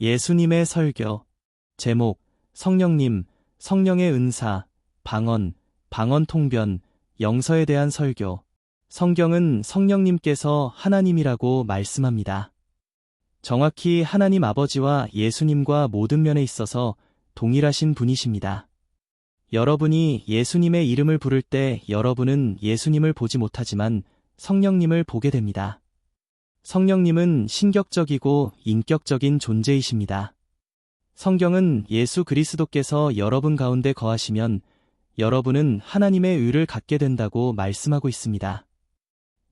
예수님의 설교. 제목, 성령님, 성령의 은사, 방언, 방언통변, 영서에 대한 설교. 성경은 성령님께서 하나님이라고 말씀합니다. 정확히 하나님 아버지와 예수님과 모든 면에 있어서 동일하신 분이십니다. 여러분이 예수님의 이름을 부를 때 여러분은 예수님을 보지 못하지만 성령님을 보게 됩니다. 성령님은 신격적이고 인격적인 존재이십니다. 성경은 예수 그리스도께서 여러분 가운데 거하시면 여러분은 하나님의 의를 갖게 된다고 말씀하고 있습니다.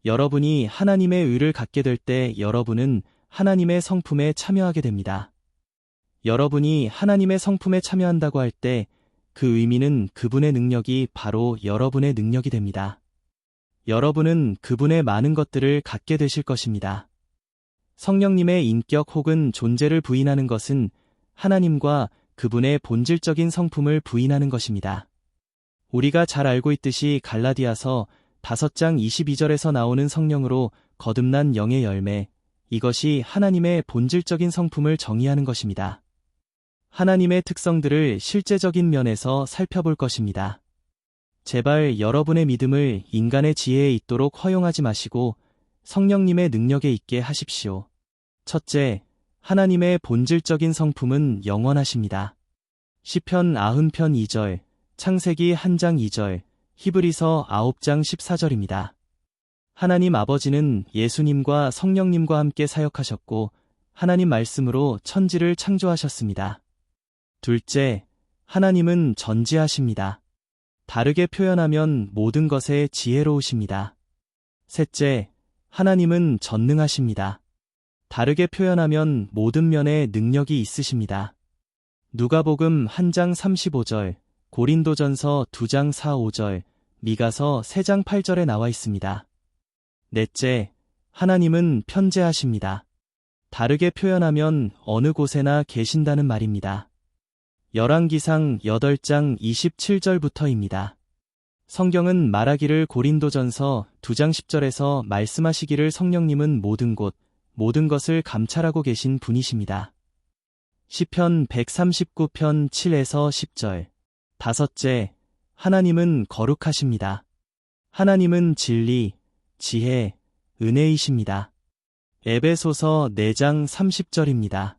여러분이 하나님의 의를 갖게 될 때 여러분은 하나님의 성품에 참여하게 됩니다. 여러분이 하나님의 성품에 참여한다고 할 때 그 의미는 그분의 능력이 바로 여러분의 능력이 됩니다. 여러분은 그분의 많은 것들을 갖게 되실 것입니다. 성령님의 인격 혹은 존재를 부인하는 것은 하나님과 그분의 본질적인 성품을 부인하는 것입니다. 우리가 잘 알고 있듯이 갈라디아서 5장 22절에서 나오는 성령으로 거듭난 영의 열매, 이것이 하나님의 본질적인 성품을 정의하는 것입니다. 하나님의 특성들을 실제적인 면에서 살펴볼 것입니다. 제발 여러분의 믿음을 인간의 지혜에 있도록 허용하지 마시고 성령님의 능력에 있게 하십시오. 첫째, 하나님의 본질적인 성품은 영원하십니다. 시편 90편 2절, 창세기 1장 2절, 히브리서 9장 14절입니다. 하나님 아버지는 예수님과 성령님과 함께 사역하셨고 하나님 말씀으로 천지를 창조하셨습니다. 둘째, 하나님은 전지하십니다. 다르게 표현하면 모든 것에 지혜로우십니다. 셋째, 하나님은 전능하십니다. 다르게 표현하면 모든 면에 능력이 있으십니다. 누가복음 1장 35절, 고린도전서 2장 4, 5절, 미가서 3장 8절에 나와 있습니다. 넷째, 하나님은 편재하십니다. 다르게 표현하면 어느 곳에나 계신다는 말입니다. 열왕기상 8장 27절부터입니다. 성경은 말하기를 고린도전서 2장 10절에서 말씀하시기를 성령님은 모든 곳, 모든 것을 감찰하고 계신 분이십니다. 시편 139편 7에서 10절. 다섯째, 하나님은 거룩하십니다. 하나님은 진리, 지혜, 은혜이십니다. 에베소서 4장 30절입니다.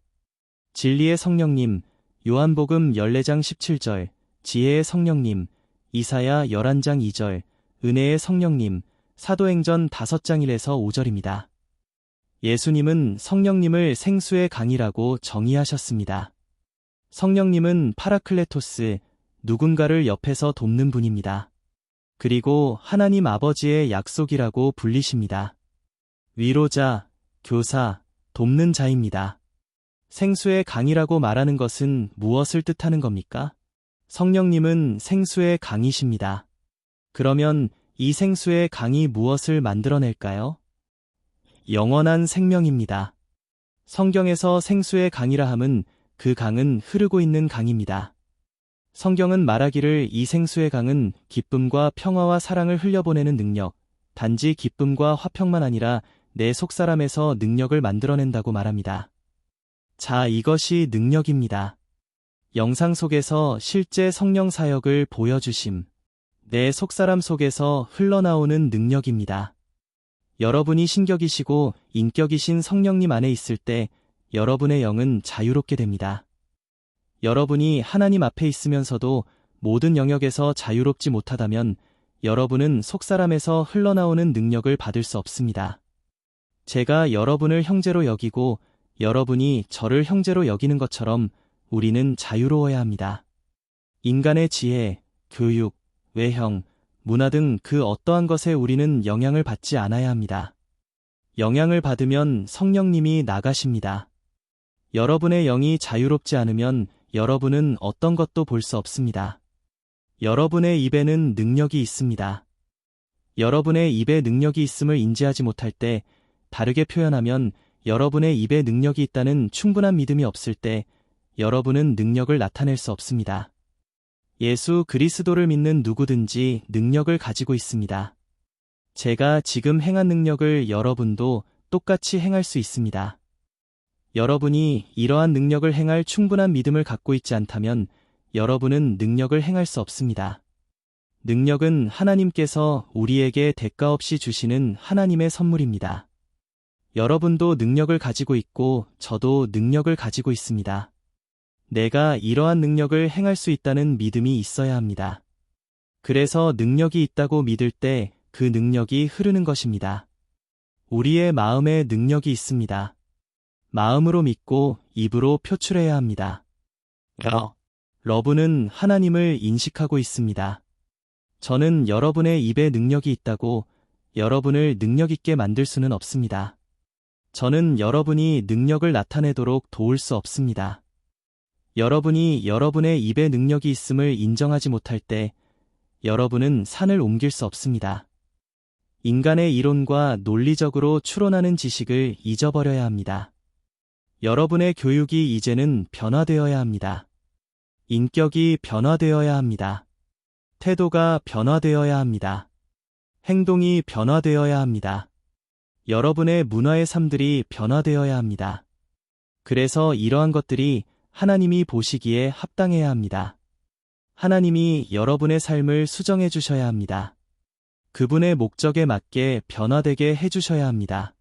진리의 성령님, 요한복음 14장 17절, 지혜의 성령님, 이사야 11장 2절, 은혜의 성령님, 사도행전 5장 1에서 5절입니다. 예수님은 성령님을 생수의 강이라고 정의하셨습니다. 성령님은 파라클레토스, 누군가를 옆에서 돕는 분입니다. 그리고 하나님 아버지의 약속이라고 불리십니다. 위로자, 교사, 돕는 자입니다. 생수의 강이라고 말하는 것은 무엇을 뜻하는 겁니까? 성령님은 생수의 강이십니다. 그러면 이 생수의 강이 무엇을 만들어낼까요? 영원한 생명입니다. 성경에서 생수의 강이라 함은 그 강은 흐르고 있는 강입니다. 성경은 말하기를 이 생수의 강은 기쁨과 평화와 사랑을 흘려보내는 능력, 단지 기쁨과 화평만 아니라 내 속사람에서 능력을 만들어낸다고 말합니다. 자, 이것이 능력입니다. 영상 속에서 실제 성령 사역을 보여주심. 내 속사람 속에서 흘러나오는 능력입니다. 여러분이 신격이시고 인격이신 성령님 안에 있을 때 여러분의 영은 자유롭게 됩니다. 여러분이 하나님 앞에 있으면서도 모든 영역에서 자유롭지 못하다면 여러분은 속사람에서 흘러나오는 능력을 받을 수 없습니다. 제가 여러분을 형제로 여기고 여러분이 저를 형제로 여기는 것처럼 우리는 자유로워야 합니다. 인간의 지혜, 교육, 외형, 문화 등 그 어떠한 것에 우리는 영향을 받지 않아야 합니다. 영향을 받으면 성령님이 나가십니다. 여러분의 영이 자유롭지 않으면 여러분은 어떤 것도 볼 수 없습니다. 여러분의 입에는 능력이 있습니다. 여러분의 입에 능력이 있음을 인지하지 못할 때, 다르게 표현하면 여러분의 입에 능력이 있다는 충분한 믿음이 없을 때 여러분은 능력을 나타낼 수 없습니다. 예수 그리스도를 믿는 누구든지 능력을 가지고 있습니다. 제가 지금 행한 능력을 여러분도 똑같이 행할 수 있습니다. 여러분이 이러한 능력을 행할 충분한 믿음을 갖고 있지 않다면 여러분은 능력을 행할 수 없습니다. 능력은 하나님께서 우리에게 대가 없이 주시는 하나님의 선물입니다. 여러분도 능력을 가지고 있고 저도 능력을 가지고 있습니다. 내가 이러한 능력을 행할 수 있다는 믿음이 있어야 합니다. 그래서 능력이 있다고 믿을 때 그 능력이 흐르는 것입니다. 우리의 마음에 능력이 있습니다. 마음으로 믿고 입으로 표출해야 합니다. 러브는 하나님을 인식하고 있습니다. 저는 여러분의 입에 능력이 있다고 여러분을 능력 있게 만들 수는 없습니다. 저는 여러분이 능력을 나타내도록 도울 수 없습니다. 여러분이 여러분의 입에 능력이 있음을 인정하지 못할 때 여러분은 산을 옮길 수 없습니다. 인간의 이론과 논리적으로 추론하는 지식을 잊어버려야 합니다. 여러분의 교육이 이제는 변화되어야 합니다. 인격이 변화되어야 합니다. 태도가 변화되어야 합니다. 행동이 변화되어야 합니다. 여러분의 문화의 삶들이 변화되어야 합니다. 그래서 이러한 것들이 하나님이 보시기에 합당해야 합니다. 하나님이 여러분의 삶을 수정해 주셔야 합니다. 그분의 목적에 맞게 변화되게 해주셔야 합니다.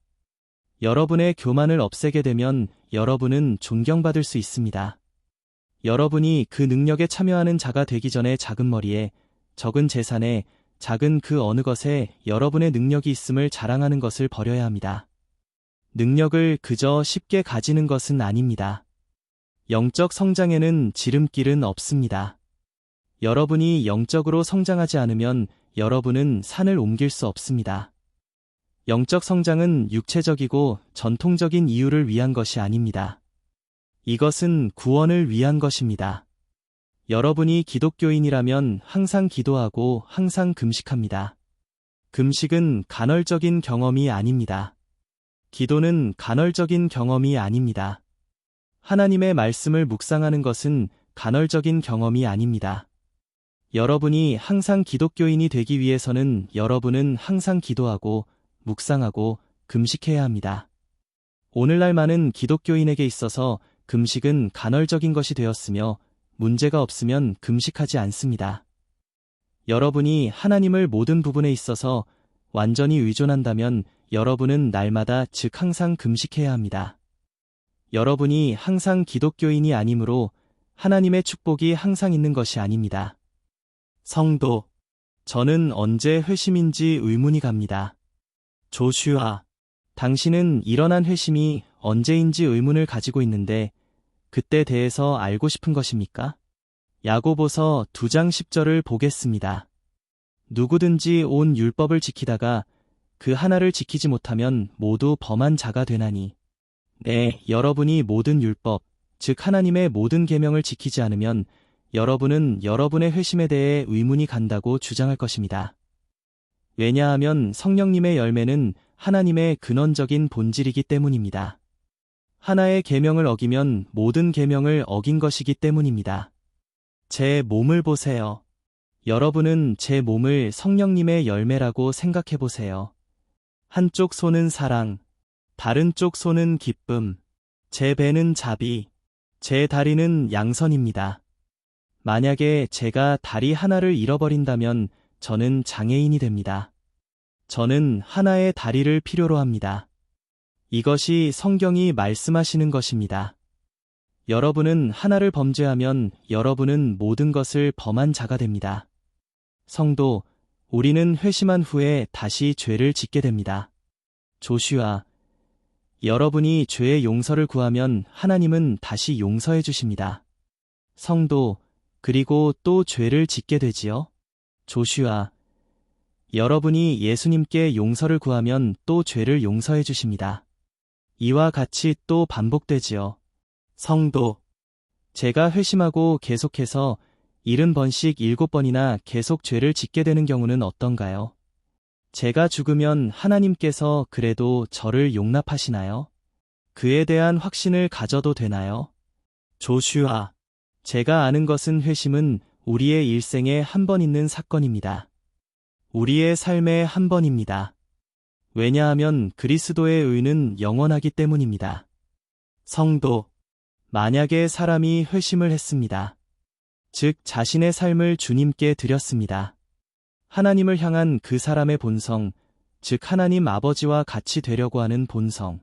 여러분의 교만을 없애게 되면 여러분은 존경받을 수 있습니다. 여러분이 그 능력에 참여하는 자가 되기 전에 작은 머리에, 적은 재산에, 작은 그 어느 것에 여러분의 능력이 있음을 자랑하는 것을 버려야 합니다. 능력을 그저 쉽게 가지는 것은 아닙니다. 영적 성장에는 지름길은 없습니다. 여러분이 영적으로 성장하지 않으면 여러분은 산을 옮길 수 없습니다. 영적 성장은 육체적이고 전통적인 이유를 위한 것이 아닙니다. 이것은 구원을 위한 것입니다. 여러분이 기독교인이라면 항상 기도하고 항상 금식합니다. 금식은 간헐적인 경험이 아닙니다. 기도는 간헐적인 경험이 아닙니다. 하나님의 말씀을 묵상하는 것은 간헐적인 경험이 아닙니다. 여러분이 항상 기독교인이 되기 위해서는 여러분은 항상 기도하고 묵상하고 금식해야 합니다. 오늘날 많은 기독교인에게 있어서 금식은 간헐적인 것이 되었으며 문제가 없으면 금식하지 않습니다. 여러분이 하나님을 모든 부분에 있어서 완전히 의존한다면 여러분은 날마다 즉 항상 금식해야 합니다. 여러분이 항상 기독교인이 아니므로 하나님의 축복이 항상 있는 것이 아닙니다. 성도, 저는 언제 회심인지 의문이 갑니다. 조슈아, 당신은 일어난 회심이 언제인지 의문을 가지고 있는데 그때 대해서 알고 싶은 것입니까? 야고보서 2장 10절을 보겠습니다. 누구든지 온 율법을 지키다가 그 하나를 지키지 못하면 모두 범한 자가 되나니. 네, 여러분이 모든 율법, 즉 하나님의 모든 계명을 지키지 않으면 여러분은 여러분의 회심에 대해 의문이 간다고 주장할 것입니다. 왜냐하면 성령님의 열매는 하나님의 근원적인 본질이기 때문입니다. 하나의 계명을 어기면 모든 계명을 어긴 것이기 때문입니다. 제 몸을 보세요. 여러분은 제 몸을 성령님의 열매라고 생각해 보세요. 한쪽 손은 사랑, 다른 쪽 손은 기쁨, 제 배는 자비, 제 다리는 양선입니다. 만약에 제가 다리 하나를 잃어버린다면 저는 장애인이 됩니다. 저는 하나의 다리를 필요로 합니다. 이것이 성경이 말씀하시는 것입니다. 여러분은 하나를 범죄하면 여러분은 모든 것을 범한 자가 됩니다. 성도, 우리는 회심한 후에 다시 죄를 짓게 됩니다. 조슈아, 여러분이 죄의 용서를 구하면 하나님은 다시 용서해 주십니다. 성도, 그리고 또 죄를 짓게 되지요. 조슈아, 여러분이 예수님께 용서를 구하면 또 죄를 용서해 주십니다. 이와 같이 또 반복되지요. 성도, 제가 회심하고 계속해서 70번씩 7번이나 계속 죄를 짓게 되는 경우는 어떤가요? 제가 죽으면 하나님께서 그래도 저를 용납하시나요? 그에 대한 확신을 가져도 되나요? 조슈아, 제가 아는 것은 회심은 우리의 일생에 한 번 있는 사건입니다. 우리의 삶에 한 번입니다. 왜냐하면 그리스도의 의는 영원하기 때문입니다. 성도, 만약에 사람이 회심을 했습니다. 즉 자신의 삶을 주님께 드렸습니다. 하나님을 향한 그 사람의 본성, 즉 하나님 아버지와 같이 되려고 하는 본성.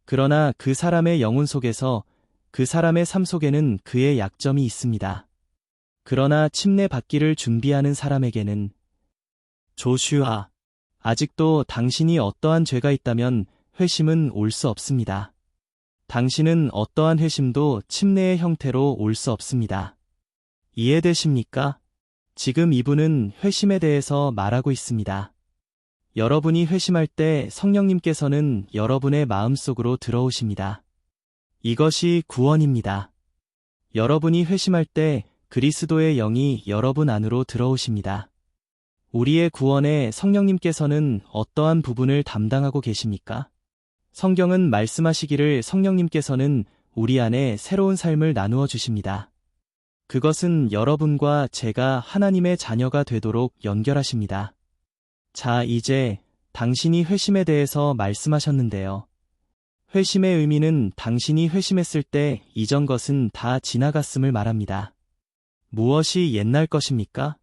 그러나 그 사람의 영혼 속에서 그 사람의 삶 속에는 그의 약점이 있습니다. 그러나 침례 받기를 준비하는 사람에게는 조슈아, 아직도 당신이 어떠한 죄가 있다면 회심은 올 수 없습니다. 당신은 어떠한 회심도 침례의 형태로 올 수 없습니다. 이해되십니까? 지금 이분은 회심에 대해서 말하고 있습니다. 여러분이 회심할 때 성령님께서는 여러분의 마음속으로 들어오십니다. 이것이 구원입니다. 여러분이 회심할 때 그리스도의 영이 여러분 안으로 들어오십니다. 우리의 구원에 성령님께서는 어떠한 부분을 담당하고 계십니까? 성경은 말씀하시기를 성령님께서는 우리 안에 새로운 삶을 나누어 주십니다. 그것은 여러분과 제가 하나님의 자녀가 되도록 연결하십니다. 자, 이제 당신이 회심에 대해서 말씀하셨는데요. 회심의 의미는 당신이 회심했을 때 이전 것은 다 지나갔음을 말합니다. 무엇이 옛날 것입니까?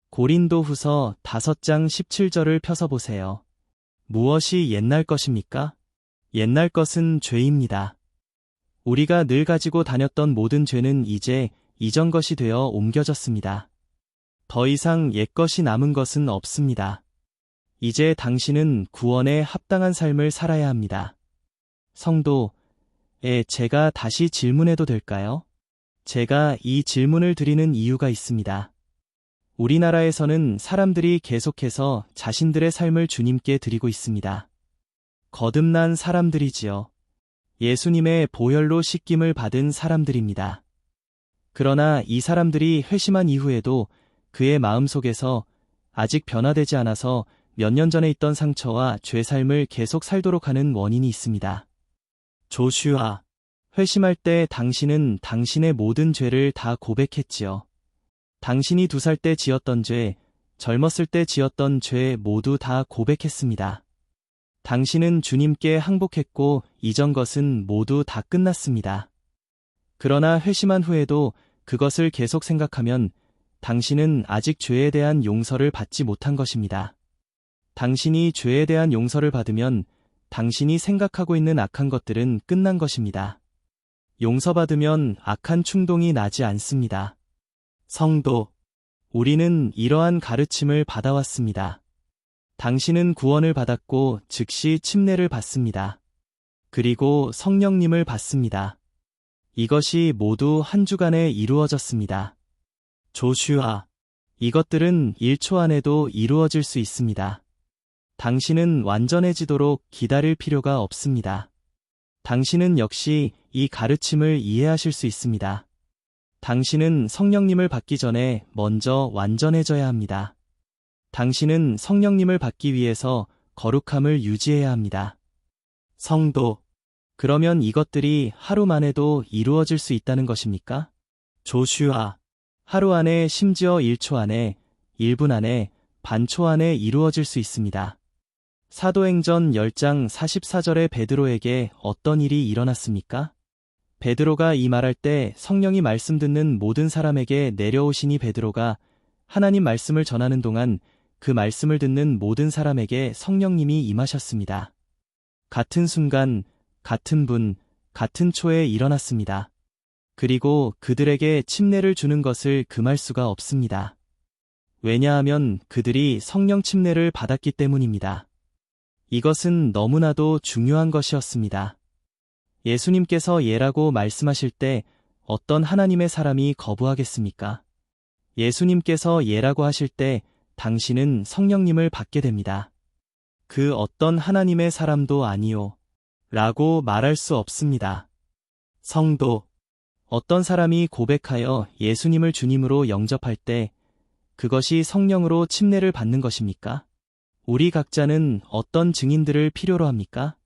고린도후서 5장 17절을 펴서 보세요. 무엇이 옛날 것입니까? 옛날 것은 죄입니다. 우리가 늘 가지고 다녔던 모든 죄는 이제 이전 것이 되어 옮겨졌습니다. 더 이상 옛 것이 남은 것은 없습니다. 이제 당신은 구원에 합당한 삶을 살아야 합니다. 성도, 제가 다시 질문해도 될까요? 제가 이 질문을 드리는 이유가 있습니다. 우리나라에서는 사람들이 계속해서 자신들의 삶을 주님께 드리고 있습니다. 거듭난 사람들이지요. 예수님의 보혈로 씻김을 받은 사람들입니다. 그러나 이 사람들이 회심한 이후에도 그의 마음속에서 아직 변화되지 않아서 몇 년 전에 있던 상처와 죄 삶을 계속 살도록 하는 원인이 있습니다. 조슈아, 회심할 때 당신은 당신의 모든 죄를 다 고백했지요. 당신이 2살 때 지었던 죄, 젊었을 때 지었던 죄 모두 다 고백했습니다. 당신은 주님께 항복했고 이전 것은 모두 다 끝났습니다. 그러나 회심한 후에도 그것을 계속 생각하면 당신은 아직 죄에 대한 용서를 받지 못한 것입니다. 당신이 죄에 대한 용서를 받으면 당신이 생각하고 있는 악한 것들은 끝난 것입니다. 용서받으면 악한 충동이 나지 않습니다. 성도, 우리는 이러한 가르침을 받아왔습니다. 당신은 구원을 받았고 즉시 침례를 받습니다. 그리고 성령님을 받습니다. 이것이 모두 한 주간에 이루어졌습니다. 조슈아, 이것들은 1초 안에도 이루어질 수 있습니다. 당신은 완전해지도록 기다릴 필요가 없습니다. 당신은 역시 이 가르침을 이해하실 수 있습니다. 당신은 성령님을 받기 전에 먼저 완전해져야 합니다. 당신은 성령님을 받기 위해서 거룩함을 유지해야 합니다. 성도, 그러면 이것들이 하루 만에도 이루어질 수 있다는 것입니까? 조슈아, 하루 안에 심지어 1초 안에, 1분 안에, 반초 안에 이루어질 수 있습니다. 사도행전 10장 44절에 베드로에게 어떤 일이 일어났습니까? 베드로가 이 말할 때 성령이 말씀 듣는 모든 사람에게 내려오시니 베드로가 하나님 말씀을 전하는 동안 그 말씀을 듣는 모든 사람에게 성령님이 임하셨습니다. 같은 순간, 같은 분, 같은 초에 일어났습니다. 그리고 그들에게 침례를 주는 것을 금할 수가 없습니다. 왜냐하면 그들이 성령 침례를 받았기 때문입니다. 이것은 너무나도 중요한 것이었습니다. 예수님께서 예라고 말씀하실 때 어떤 하나님의 사람이 거부하겠습니까? 예수님께서 예라고 하실 때 당신은 성령님을 받게 됩니다. 그 어떤 하나님의 사람도 아니요 라고 말할 수 없습니다. 성도, 어떤 사람이 고백하여 예수님을 주님으로 영접할 때 그것이 성령으로 침례를 받는 것입니까? 우리 각자는 어떤 증인들을 필요로 합니까?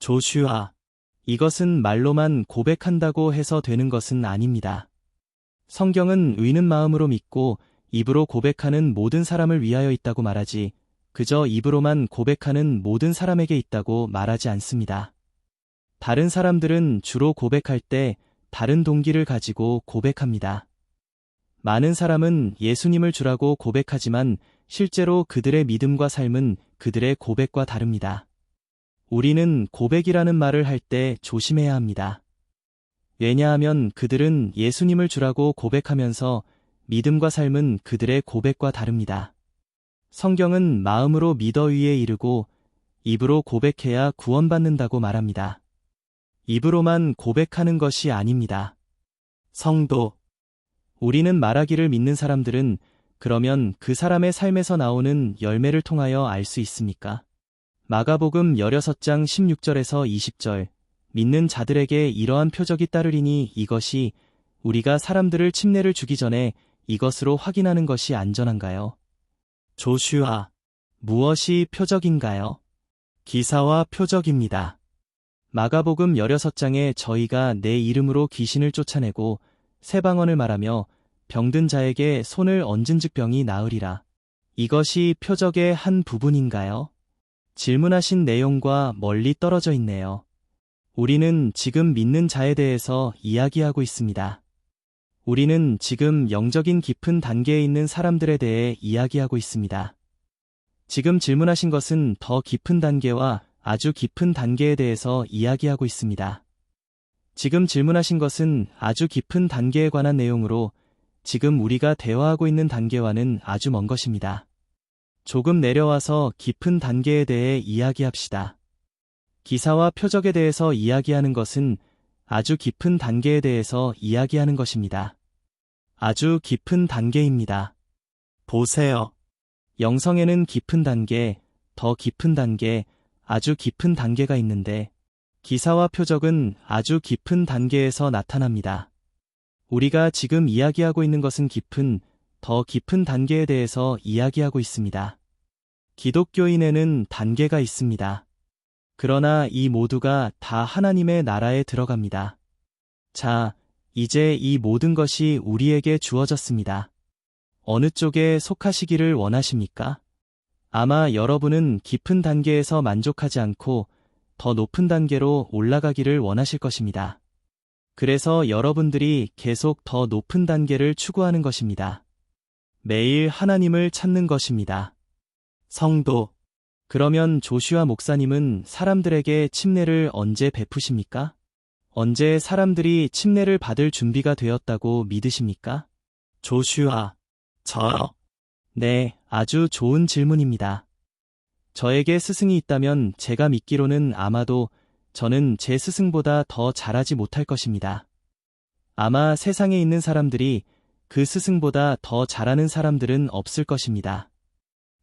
조슈아, 이것은 말로만 고백한다고 해서 되는 것은 아닙니다. 성경은 의는 마음으로 믿고 입으로 고백하는 모든 사람을 위하여 있다고 말하지 그저 입으로만 고백하는 모든 사람에게 있다고 말하지 않습니다. 다른 사람들은 주로 고백할 때 다른 동기를 가지고 고백합니다. 많은 사람은 예수님을 주라고 고백하지만 실제로 그들의 믿음과 삶은 그들의 고백과 다릅니다. 우리는 고백이라는 말을 할 때 조심해야 합니다. 왜냐하면 그들은 예수님을 주라고 고백하면서 믿음과 삶은 그들의 고백과 다릅니다. 성경은 마음으로 믿어 위에 이르고 입으로 고백해야 구원받는다고 말합니다. 입으로만 고백하는 것이 아닙니다. 성도. 우리는 말하기를 믿는 사람들은 그러면 그 사람의 삶에서 나오는 열매를 통하여 알 수 있습니까? 마가복음 16장 16절에서 20절. 믿는 자들에게 이러한 표적이 따르리니 이것이 우리가 사람들을 침례를 주기 전에 이것으로 확인하는 것이 안전한가요? 조슈아. 무엇이 표적인가요? 기사와 표적입니다. 마가복음 16장에 저희가 내 이름으로 귀신을 쫓아내고 새 방언을 말하며 병든 자에게 손을 얹은즉 병이 나으리라. 이것이 표적의 한 부분인가요? 질문하신 내용과 멀리 떨어져 있네요. 우리는 지금 믿는 자에 대해서 이야기하고 있습니다. 우리는 지금 영적인 깊은 단계에 있는 사람들에 대해 이야기하고 있습니다. 지금 질문하신 것은 더 깊은 단계와 아주 깊은 단계에 대해서 이야기하고 있습니다. 지금 질문하신 것은 아주 깊은 단계에 관한 내용으로 지금 우리가 대화하고 있는 단계와는 아주 먼 것입니다. 조금 내려와서 깊은 단계에 대해 이야기합시다. 기사와 표적에 대해서 이야기하는 것은 아주 깊은 단계에 대해서 이야기하는 것입니다. 아주 깊은 단계입니다. 보세요. 영성에는 깊은 단계, 더 깊은 단계, 아주 깊은 단계가 있는데 기사와 표적은 아주 깊은 단계에서 나타납니다. 우리가 지금 이야기하고 있는 것은 깊은, 더 깊은 단계에 대해서 이야기하고 있습니다. 기독교인에는 단계가 있습니다. 그러나 이 모두가 다 하나님의 나라에 들어갑니다. 자, 이제 이 모든 것이 우리에게 주어졌습니다. 어느 쪽에 속하시기를 원하십니까? 아마 여러분은 깊은 단계에서 만족하지 않고 더 높은 단계로 올라가기를 원하실 것입니다. 그래서 여러분들이 계속 더 높은 단계를 추구하는 것입니다. 매일 하나님을 찾는 것입니다. 성도. 그러면 조슈아 목사님은 사람들에게 침례를 언제 베푸십니까? 언제 사람들이 침례를 받을 준비가 되었다고 믿으십니까? 조슈아. 저요? 네, 아주 좋은 질문입니다. 저에게 스승이 있다면 제가 믿기로는 아마도 저는 제 스승보다 더 잘하지 못할 것입니다. 아마 세상에 있는 사람들이 그 스승보다 더 잘하는 사람들은 없을 것입니다.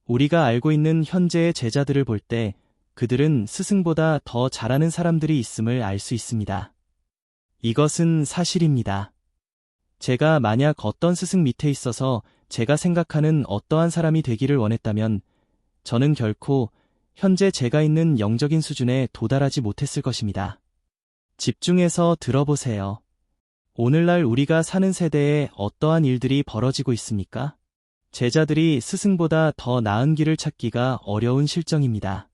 우리가 알고 있는 현재의 제자들을 볼 때 그들은 스승보다 더 잘하는 사람들이 있음을 알 수 있습니다. 이것은 사실입니다. 제가 만약 어떤 스승 밑에 있어서 제가 생각하는 어떠한 사람이 되기를 원했다면 저는 결코 현재 제가 있는 영적인 수준에 도달하지 못했을 것입니다. 집중해서 들어보세요. 오늘날 우리가 사는 세대에 어떠한 일들이 벌어지고 있습니까? 제자들이 스승보다 더 나은 길을 찾기가 어려운 실정입니다.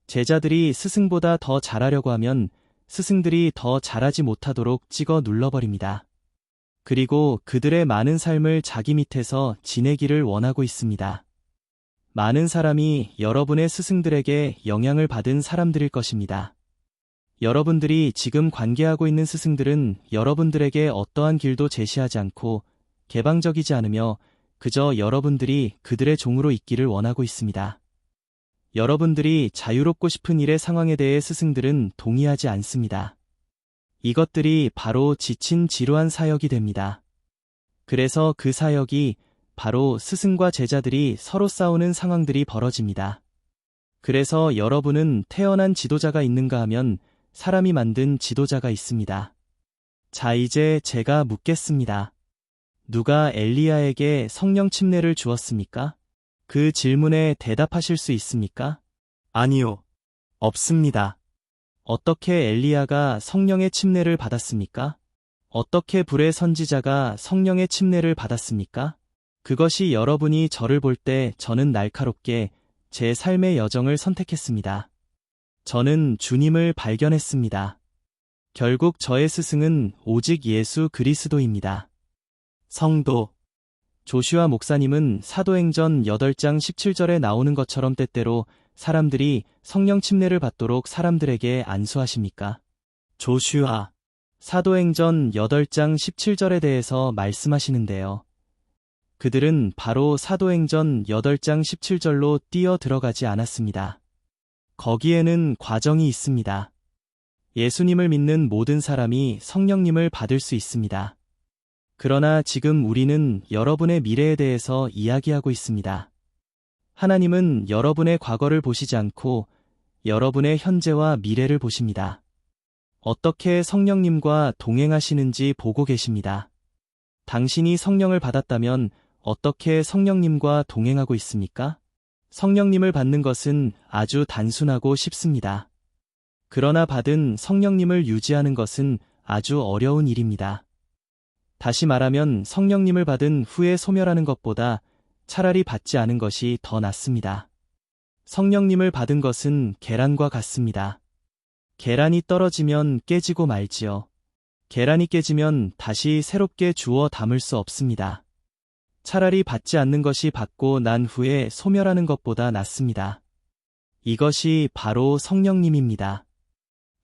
제자들이 스승보다 더 잘하려고 하면 스승들이 더 잘하지 못하도록 찍어 눌러버립니다. 그리고 그들의 많은 삶을 자기 밑에서 지내기를 원하고 있습니다. 많은 사람이 여러분의 스승들에게 영향을 받은 사람들일 것입니다. 여러분들이 지금 관계하고 있는 스승들은 여러분들에게 어떠한 길도 제시하지 않고 개방적이지 않으며 그저 여러분들이 그들의 종으로 있기를 원하고 있습니다. 여러분들이 자유롭고 싶은 일의 상황에 대해 스승들은 동의하지 않습니다. 이것들이 바로 지친 지루한 사역이 됩니다. 그래서 그 사역이 바로 스승과 제자들이 서로 싸우는 상황들이 벌어집니다. 그래서 여러분은 태어난 지도자가 있는가 하면 사람이 만든 지도자가 있습니다. 자, 이제 제가 묻겠습니다. 누가 엘리야에게 성령 침례를 주었습니까? 그 질문에 대답하실 수 있습니까? 아니요. 없습니다. 어떻게 엘리야가 성령의 침례를 받았습니까? 어떻게 불의 선지자가 성령의 침례를 받았습니까? 그것이 여러분이 저를 볼 때 저는 날카롭게 제 삶의 여정을 선택했습니다. 저는 주님을 발견했습니다. 결국 저의 스승은 오직 예수 그리스도입니다. 성도 조슈아 목사님은 사도행전 8장 17절에 나오는 것처럼 때때로 사람들이 성령 침례를 받도록 사람들에게 안수하십니까? 조슈아 사도행전 8장 17절에 대해서 말씀하시는데요. 그들은 바로 사도행전 8장 17절로 뛰어 들어가지 않았습니다. 거기에는 과정이 있습니다. 예수님을 믿는 모든 사람이 성령님을 받을 수 있습니다. 그러나 지금 우리는 여러분의 미래에 대해서 이야기하고 있습니다. 하나님은 여러분의 과거를 보시지 않고 여러분의 현재와 미래를 보십니다. 어떻게 성령님과 동행하시는지 보고 계십니다. 당신이 성령을 받았다면 어떻게 성령님과 동행하고 있습니까? 성령님을 받는 것은 아주 단순하고 쉽습니다. 그러나 받은 성령님을 유지하는 것은 아주 어려운 일입니다. 다시 말하면 성령님을 받은 후에 소멸하는 것보다 차라리 받지 않은 것이 더 낫습니다. 성령님을 받은 것은 계란과 같습니다. 계란이 떨어지면 깨지고 말지요. 계란이 깨지면 다시 새롭게 주워 담을 수 없습니다. 차라리 받지 않는 것이 받고 난 후에 소멸하는 것보다 낫습니다. 이것이 바로 성령님입니다.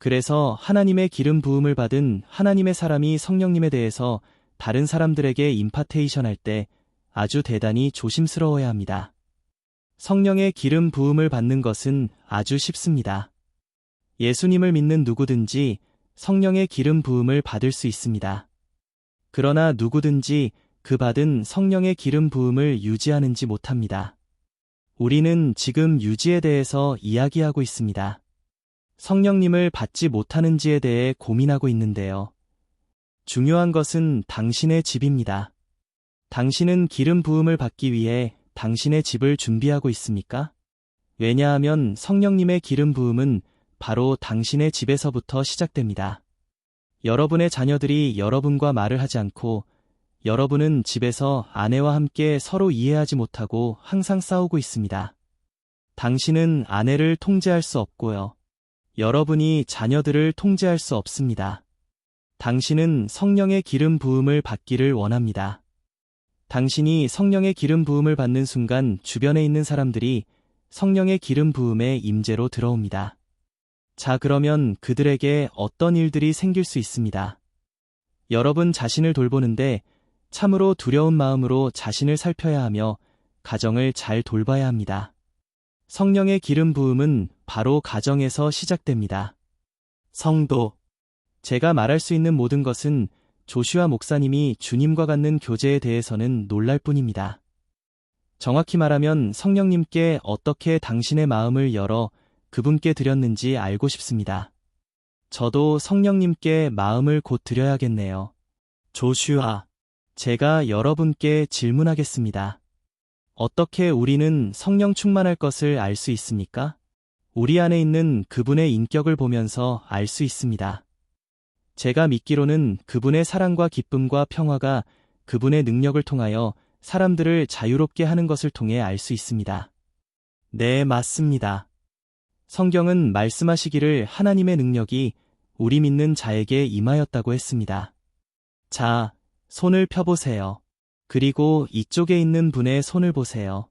그래서 하나님의 기름 부음을 받은 하나님의 사람이 성령님에 대해서 다른 사람들에게 임파테이션 할 때 아주 대단히 조심스러워야 합니다. 성령의 기름 부음을 받는 것은 아주 쉽습니다. 예수님을 믿는 누구든지 성령의 기름 부음을 받을 수 있습니다. 그러나 누구든지 그 받은 성령의 기름 부음을 유지하는지 못합니다. 우리는 지금 유지에 대해서 이야기하고 있습니다. 성령님을 받지 못하는지에 대해 고민하고 있는데요. 중요한 것은 당신의 집입니다. 당신은 기름 부음을 받기 위해 당신의 집을 준비하고 있습니까? 왜냐하면 성령님의 기름 부음은 바로 당신의 집에서부터 시작됩니다. 여러분의 자녀들이 여러분과 말을 하지 않고 여러분은 집에서 아내와 함께 서로 이해하지 못하고 항상 싸우고 있습니다. 당신은 아내를 통제할 수 없고요. 여러분이 자녀들을 통제할 수 없습니다. 당신은 성령의 기름 부음을 받기를 원합니다. 당신이 성령의 기름 부음을 받는 순간 주변에 있는 사람들이 성령의 기름 부음의 임재로 들어옵니다. 자, 그러면 그들에게 어떤 일들이 생길 수 있습니다. 여러분 자신을 돌보는데 참으로 두려운 마음으로 자신을 살펴야 하며 가정을 잘 돌봐야 합니다. 성령의 기름 부음은 바로 가정에서 시작됩니다. 성도 제가 말할 수 있는 모든 것은 조슈아 목사님이 주님과 갖는 교제에 대해서는 놀랄 뿐입니다. 정확히 말하면 성령님께 어떻게 당신의 마음을 열어 그분께 드렸는지 알고 싶습니다. 저도 성령님께 마음을 곧 드려야겠네요. 조슈아, 제가 여러분께 질문하겠습니다. 어떻게 우리는 성령 충만할 것을 알 수 있습니까? 우리 안에 있는 그분의 인격을 보면서 알 수 있습니다. 제가 믿기로는 그분의 사랑과 기쁨과 평화가 그분의 능력을 통하여 사람들을 자유롭게 하는 것을 통해 알 수 있습니다. 네, 맞습니다. 성경은 말씀하시기를 하나님의 능력이 우리 믿는 자에게 임하였다고 했습니다. 자, 손을 펴보세요. 그리고 이쪽에 있는 분의 손을 보세요.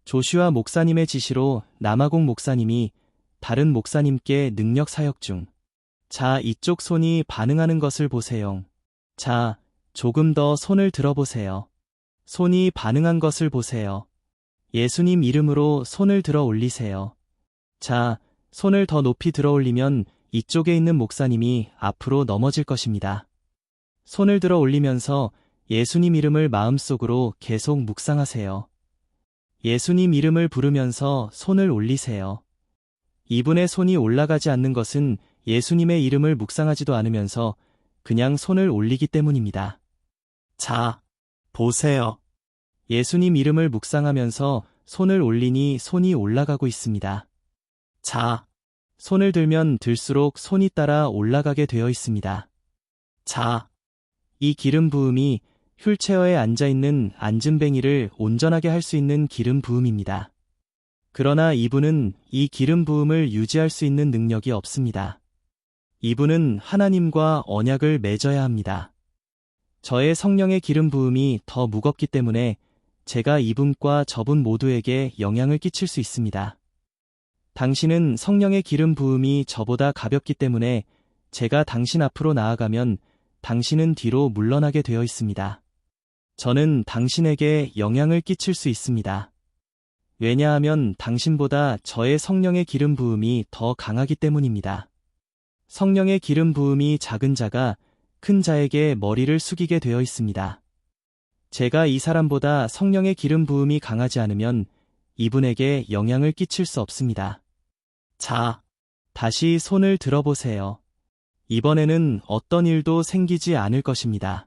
조슈아 목사님의 지시로 남아공 목사님이 다른 목사님께 능력 사역 중. 자, 이쪽 손이 반응하는 것을 보세요. 자, 조금 더 손을 들어보세요. 손이 반응한 것을 보세요. 예수님 이름으로 손을 들어 올리세요. 자, 손을 더 높이 들어 올리면 이쪽에 있는 목사님이 앞으로 넘어질 것입니다. 손을 들어 올리면서 예수님 이름을 마음속으로 계속 묵상하세요. 예수님 이름을 부르면서 손을 올리세요. 이분의 손이 올라가지 않는 것은 예수님의 이름을 묵상하지도 않으면서 그냥 손을 올리기 때문입니다. 자, 보세요. 예수님 이름을 묵상하면서 손을 올리니 손이 올라가고 있습니다. 자, 손을 들면 들수록 손이 따라 올라가게 되어 있습니다. 자, 이 기름 부음이 휠체어에 앉아있는 안진뱅이를 온전하게 할 수 있는 기름 부음입니다. 그러나 이분은 이 기름 부음을 유지할 수 있는 능력이 없습니다. 이분은 하나님과 언약을 맺어야 합니다. 저의 성령의 기름 부음이 더 무겁기 때문에 제가 이분과 저분 모두에게 영향을 끼칠 수 있습니다. 당신은 성령의 기름 부음이 저보다 가볍기 때문에 제가 당신 앞으로 나아가면 당신은 뒤로 물러나게 되어 있습니다. 저는 당신에게 영향을 끼칠 수 있습니다. 왜냐하면 당신보다 저의 성령의 기름 부음이 더 강하기 때문입니다. 성령의 기름 부음이 작은 자가 큰 자에게 머리를 숙이게 되어 있습니다. 제가 이 사람보다 성령의 기름 부음이 강하지 않으면 이분에게 영향을 끼칠 수 없습니다. 자, 다시 손을 들어보세요. 이번에는 어떤 일도 생기지 않을 것입니다.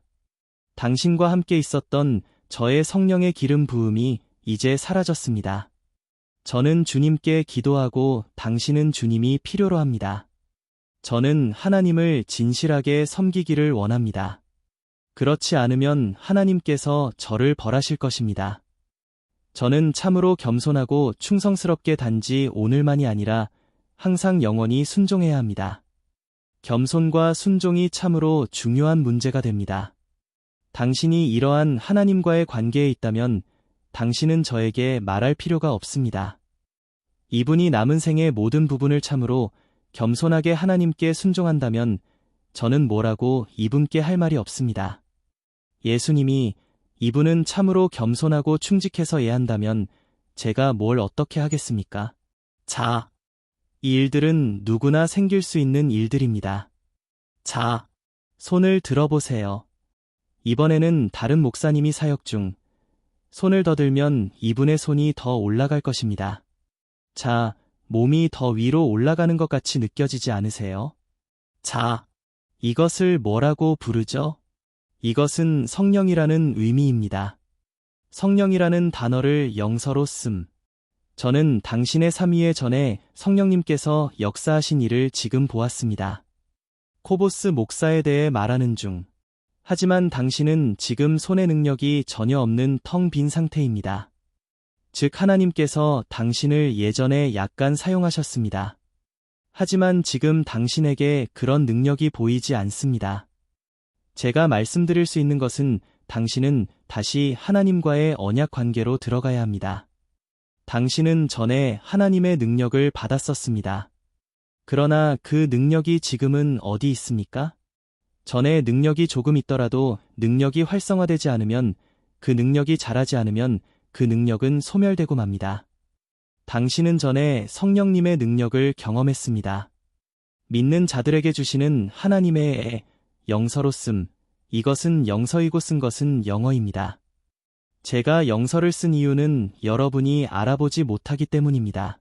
당신과 함께 있었던 저의 성령의 기름 부음이 이제 사라졌습니다. 저는 주님께 기도하고 당신은 주님이 필요로 합니다. 저는 하나님을 진실하게 섬기기를 원합니다. 그렇지 않으면 하나님께서 저를 벌하실 것입니다. 저는 참으로 겸손하고 충성스럽게 단지 오늘만이 아니라 항상 영원히 순종해야 합니다. 겸손과 순종이 참으로 중요한 문제가 됩니다. 당신이 이러한 하나님과의 관계에 있다면 당신은 저에게 말할 필요가 없습니다. 이분이 남은 생의 모든 부분을 참으로 겸손하게 하나님께 순종한다면 저는 뭐라고 이분께 할 말이 없습니다. 예수님이 이분은 참으로 겸손하고 충직해서 예한다면 제가 뭘 어떻게 하겠습니까? 자, 이 일들은 누구나 생길 수 있는 일들입니다. 자, 손을 들어보세요. 이번에는 다른 목사님이 사역 중 손을 더 들면 이분의 손이 더 올라갈 것입니다. 자, 몸이 더 위로 올라가는 것 같이 느껴지지 않으세요? 자, 이것을 뭐라고 부르죠? 이것은 성령이라는 의미입니다. 성령이라는 단어를 영서로 씀. 저는 당신의 삼위에 전에 성령님께서 역사하신 일을 지금 보았습니다. 코보스 목사에 대해 말하는 중. 하지만 당신은 지금 손의 능력이 전혀 없는 텅 빈 상태입니다. 즉 하나님께서 당신을 예전에 약간 사용하셨습니다. 하지만 지금 당신에게 그런 능력이 보이지 않습니다. 제가 말씀드릴 수 있는 것은 당신은 다시 하나님과의 언약 관계로 들어가야 합니다. 당신은 전에 하나님의 능력을 받았었습니다. 그러나 그 능력이 지금은 어디 있습니까? 전에 능력이 조금 있더라도 능력이 활성화되지 않으면, 그 능력이 자라지 않으면 그 능력은 소멸되고 맙니다. 당신은 전에 성령님의 능력을 경험했습니다. 믿는 자들에게 주시는 하나님의 영서로 씀, 이것은 영서이고 쓴 것은 영어입니다. 제가 영서를 쓴 이유는 여러분이 알아보지 못하기 때문입니다.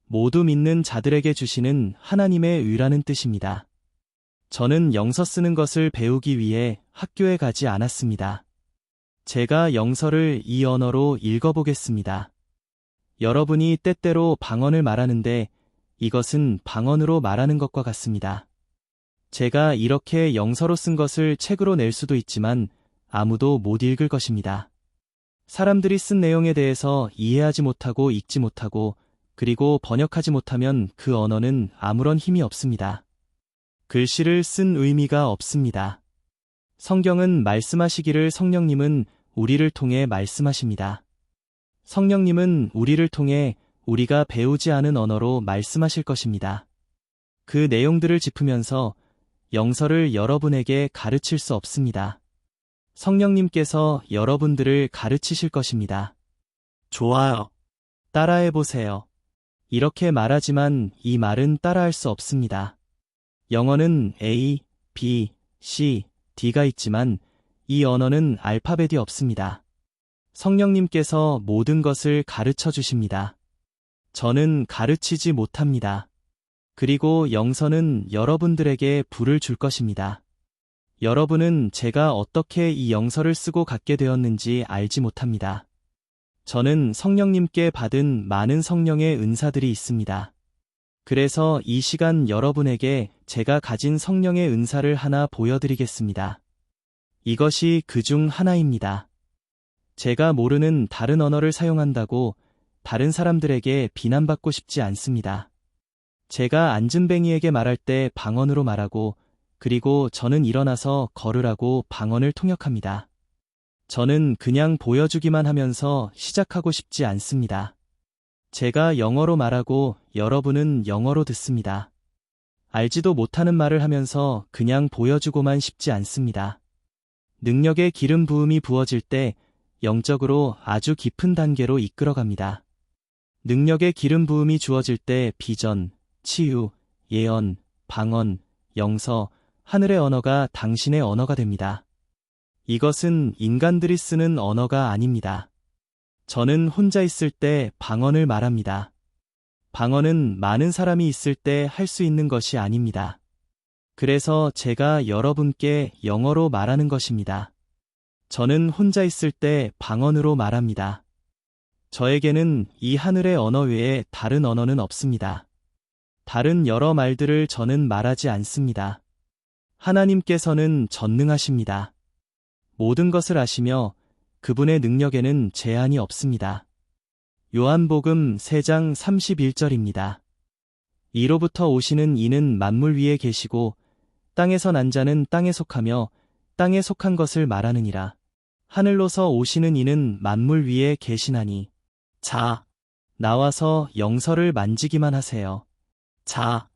모두 믿는 자들에게 주시는 하나님의 의라는 뜻입니다. 저는 영서 쓰는 것을 배우기 위해 학교에 가지 않았습니다. 제가 영서를 이 언어로 읽어보겠습니다. 여러분이 때때로 방언을 말하는데 이것은 방언으로 말하는 것과 같습니다. 제가 이렇게 영서로 쓴 것을 책으로 낼 수도 있지만 아무도 못 읽을 것입니다. 사람들이 쓴 내용에 대해서 이해하지 못하고 읽지 못하고 그리고 번역하지 못하면 그 언어는 아무런 힘이 없습니다. 글씨를 쓴 의미가 없습니다. 성경은 말씀하시기를 성령님은 우리를 통해 말씀하십니다. 성령님은 우리를 통해 우리가 배우지 않은 언어로 말씀하실 것입니다. 그 내용들을 짚으면서 영서를 여러분에게 가르칠 수 없습니다. 성령님께서 여러분들을 가르치실 것입니다. 좋아요. 따라해보세요. 이렇게 말하지만 이 말은 따라할 수 없습니다. 영어는 A, B, C, D가 있지만 이 언어는 알파벳이 없습니다. 성령님께서 모든 것을 가르쳐 주십니다. 저는 가르치지 못합니다. 그리고 영서는 여러분들에게 불을 줄 것입니다. 여러분은 제가 어떻게 이 영서를 쓰고 갖게 되었는지 알지 못합니다. 저는 성령님께 받은 많은 성령의 은사들이 있습니다. 그래서 이 시간 여러분에게 제가 가진 성령의 은사를 하나 보여드리겠습니다. 이것이 그 중 하나입니다. 제가 모르는 다른 언어를 사용한다고 다른 사람들에게 비난받고 싶지 않습니다. 제가 안진뱅이에게 말할 때 방언으로 말하고 그리고 저는 일어나서 걸으라고 방언을 통역합니다. 저는 그냥 보여주기만 하면서 시작하고 싶지 않습니다. 제가 영어로 말하고 여러분은 영어로 듣습니다. 알지도 못하는 말을 하면서 그냥 보여주고만 싶지 않습니다. 능력의 기름 부음이 부어질 때 영적으로 아주 깊은 단계로 이끌어갑니다. 능력의 기름 부음이 주어질 때 비전, 치유, 예언, 방언, 영서, 하늘의 언어가 당신의 언어가 됩니다. 이것은 인간들이 쓰는 언어가 아닙니다. 저는 혼자 있을 때 방언을 말합니다. 방언은 많은 사람이 있을 때 할 수 있는 것이 아닙니다. 그래서 제가 여러분께 영어로 말하는 것입니다. 저는 혼자 있을 때 방언으로 말합니다. 저에게는 이 하늘의 언어 외에 다른 언어는 없습니다. 다른 여러 말들을 저는 말하지 않습니다. 하나님께서는 전능하십니다. 모든 것을 아시며 그분의 능력에는 제한이 없습니다. 요한복음 3장 31절입니다. 이로부터 오시는 이는 만물 위에 계시고 땅에서 난 자는 땅에 속하며 땅에 속한 것을 말하느니라. 하늘로서 오시는 이는 만물 위에 계시나니. 자, 나와서 영서를 만지기만 하세요. 자,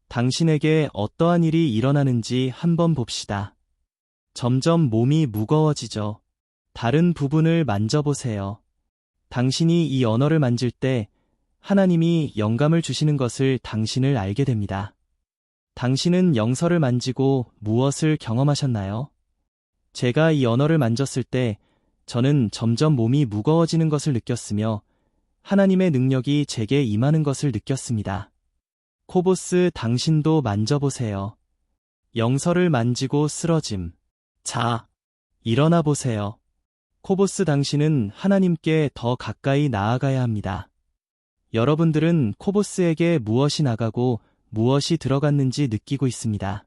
당신에게 어떠한 일이 일어나는지 한번 봅시다. 점점 몸이 무거워지죠. 다른 부분을 만져보세요. 당신이 이 언어를 만질 때 하나님이 영감을 주시는 것을 당신을 알게 됩니다. 당신은 영서를 만지고 무엇을 경험하셨나요? 제가 이 언어를 만졌을 때 저는 점점 몸이 무거워지는 것을 느꼈으며 하나님의 능력이 제게 임하는 것을 느꼈습니다. 코보스, 당신도 만져보세요. 영서를 만지고 쓰러짐. 자, 일어나 보세요. 코보스, 당신은 하나님께 더 가까이 나아가야 합니다. 여러분들은 코보스에게 무엇이 나가고 무엇이 들어갔는지 느끼고 있습니다.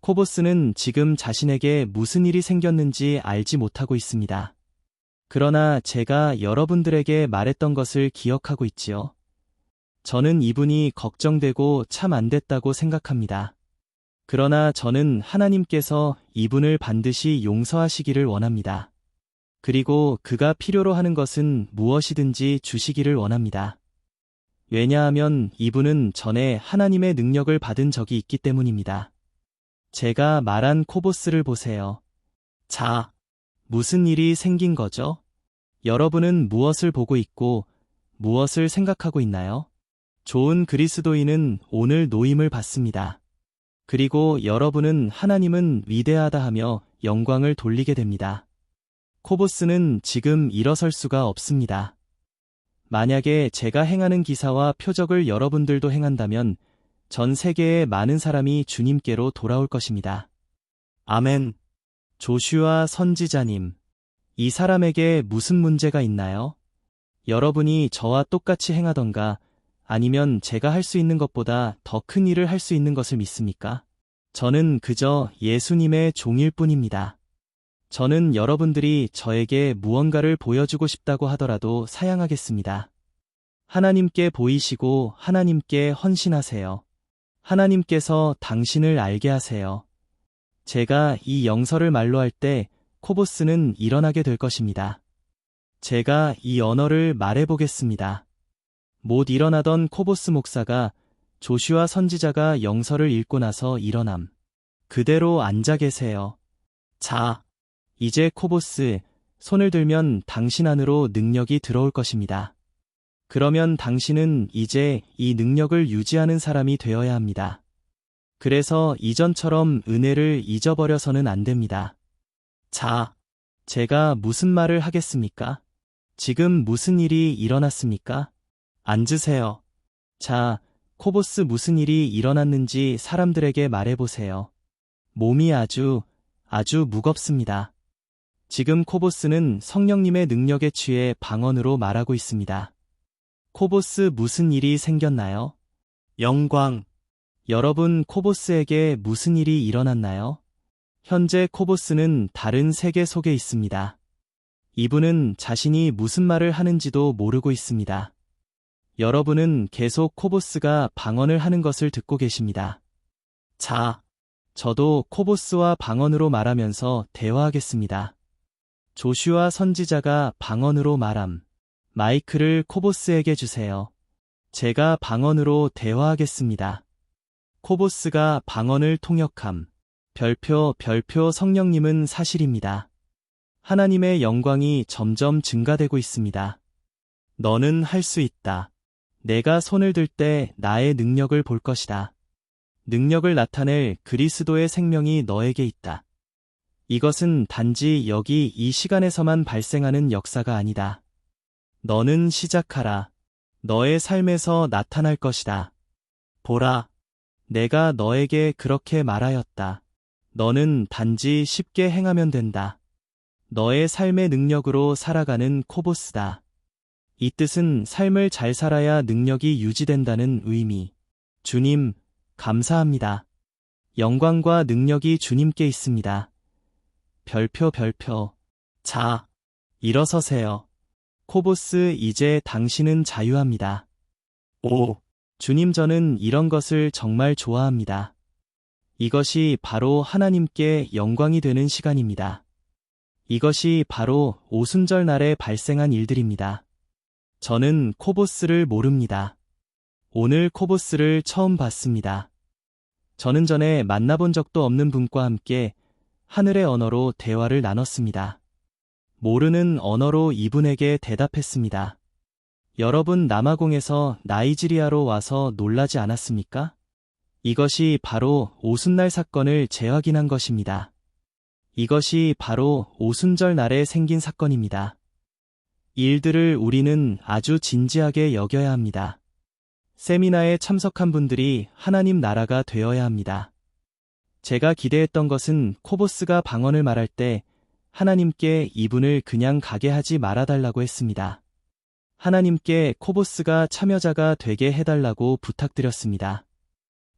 코보스는 지금 자신에게 무슨 일이 생겼는지 알지 못하고 있습니다. 그러나 제가 여러분들에게 말했던 것을 기억하고 있지요. 저는 이분이 걱정되고 참 안 됐다고 생각합니다. 그러나 저는 하나님께서 이분을 반드시 용서하시기를 원합니다. 그리고 그가 필요로 하는 것은 무엇이든지 주시기를 원합니다. 왜냐하면 이분은 전에 하나님의 능력을 받은 적이 있기 때문입니다. 제가 말한 코보스를 보세요. 자, 무슨 일이 생긴 거죠? 여러분은 무엇을 보고 있고 무엇을 생각하고 있나요? 좋은 그리스도인은 오늘 노임을 받습니다. 그리고 여러분은 하나님은 위대하다 하며 영광을 돌리게 됩니다. 코보스는 지금 일어설 수가 없습니다. 만약에 제가 행하는 기사와 표적을 여러분들도 행한다면 전 세계의 많은 사람이 주님께로 돌아올 것입니다. 아멘. 조슈아 선지자님, 이 사람에게 무슨 문제가 있나요? 여러분이 저와 똑같이 행하던가 아니면 제가 할 수 있는 것보다 더 큰 일을 할 수 있는 것을 믿습니까? 저는 그저 예수님의 종일 뿐입니다. 저는 여러분들이 저에게 무언가를 보여주고 싶다고 하더라도 사양하겠습니다. 하나님께 보이시고 하나님께 헌신하세요. 하나님께서 당신을 알게 하세요. 제가 이 영서를 말로 할 때 코보스는 일어나게 될 것입니다. 제가 이 언어를 말해보겠습니다. 못 일어나던 코보스 목사가 조슈아 선지자가 영서를 읽고 나서 일어남. 그대로 앉아 계세요. 자, 이제 코보스, 손을 들면 당신 안으로 능력이 들어올 것입니다. 그러면 당신은 이제 이 능력을 유지하는 사람이 되어야 합니다. 그래서 이전처럼 은혜를 잊어버려서는 안 됩니다. 자, 제가 무슨 말을 하겠습니까? 지금 무슨 일이 일어났습니까? 앉으세요. 자, 코보스, 무슨 일이 일어났는지 사람들에게 말해보세요. 몸이 아주 무겁습니다. 지금 코보스는 성령님의 능력에 취해 방언으로 말하고 있습니다. 코보스, 무슨 일이 생겼나요? 영광. 여러분, 코보스에게 무슨 일이 일어났나요? 현재 코보스는 다른 세계 속에 있습니다. 이분은 자신이 무슨 말을 하는지도 모르고 있습니다. 여러분은 계속 코보스가 방언을 하는 것을 듣고 계십니다. 자, 저도 코보스와 방언으로 말하면서 대화하겠습니다. 조슈아 선지자가 방언으로 말함. 마이크를 코보스에게 주세요. 제가 방언으로 대화하겠습니다. 코보스가 방언을 통역함. 별표 성령님은 사실입니다. 하나님의 영광이 점점 증가되고 있습니다. 너는 할 수 있다. 내가 손을 들 때 나의 능력을 볼 것이다. 능력을 나타낼 그리스도의 생명이 너에게 있다. 이것은 단지 여기 이 시간에서만 발생하는 역사가 아니다. 너는 시작하라. 너의 삶에서 나타날 것이다. 보라. 내가 너에게 그렇게 말하였다. 너는 단지 쉽게 행하면 된다. 너의 삶의 능력으로 살아가는 코보스다. 이 뜻은 삶을 잘 살아야 능력이 유지된다는 의미. 주님, 감사합니다. 영광과 능력이 주님께 있습니다. 별표. 자, 일어서세요. 코보스, 이제 당신은 자유합니다. 오, 주님, 저는 이런 것을 정말 좋아합니다. 이것이 바로 하나님께 영광이 되는 시간입니다. 이것이 바로 오순절 날에 발생한 일들입니다. 저는 코보스를 모릅니다. 오늘 코보스를 처음 봤습니다. 저는 전에 만나본 적도 없는 분과 함께 하늘의 언어로 대화를 나눴습니다. 모르는 언어로 이분에게 대답했습니다. 여러분, 남아공에서 나이지리아로 와서 놀라지 않았습니까? 이것이 바로 오순날 사건을 재확인한 것입니다. 이것이 바로 오순절 날에 생긴 사건입니다. 이 일들을 우리는 아주 진지하게 여겨야 합니다. 세미나에 참석한 분들이 하나님 나라가 되어야 합니다. 제가 기대했던 것은 코보스가 방언을 말할 때 하나님께 이분을 그냥 가게 하지 말아달라고 했습니다. 하나님께 코보스가 참여자가 되게 해달라고 부탁드렸습니다.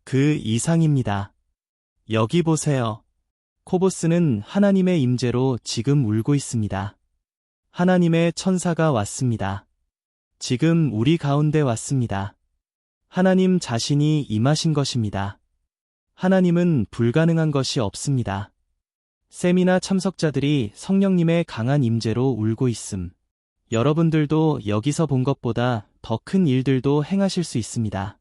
그 이상입니다. 여기 보세요. 코보스는 하나님의 임재로 지금 울고 있습니다. 하나님의 천사가 왔습니다. 지금 우리 가운데 왔습니다. 하나님 자신이 임하신 것입니다. 하나님은 불가능한 것이 없습니다. 세미나 참석자들이 성령님의 강한 임재로 울고 있음. 여러분들도 여기서 본 것보다 더 큰 일들도 행하실 수 있습니다.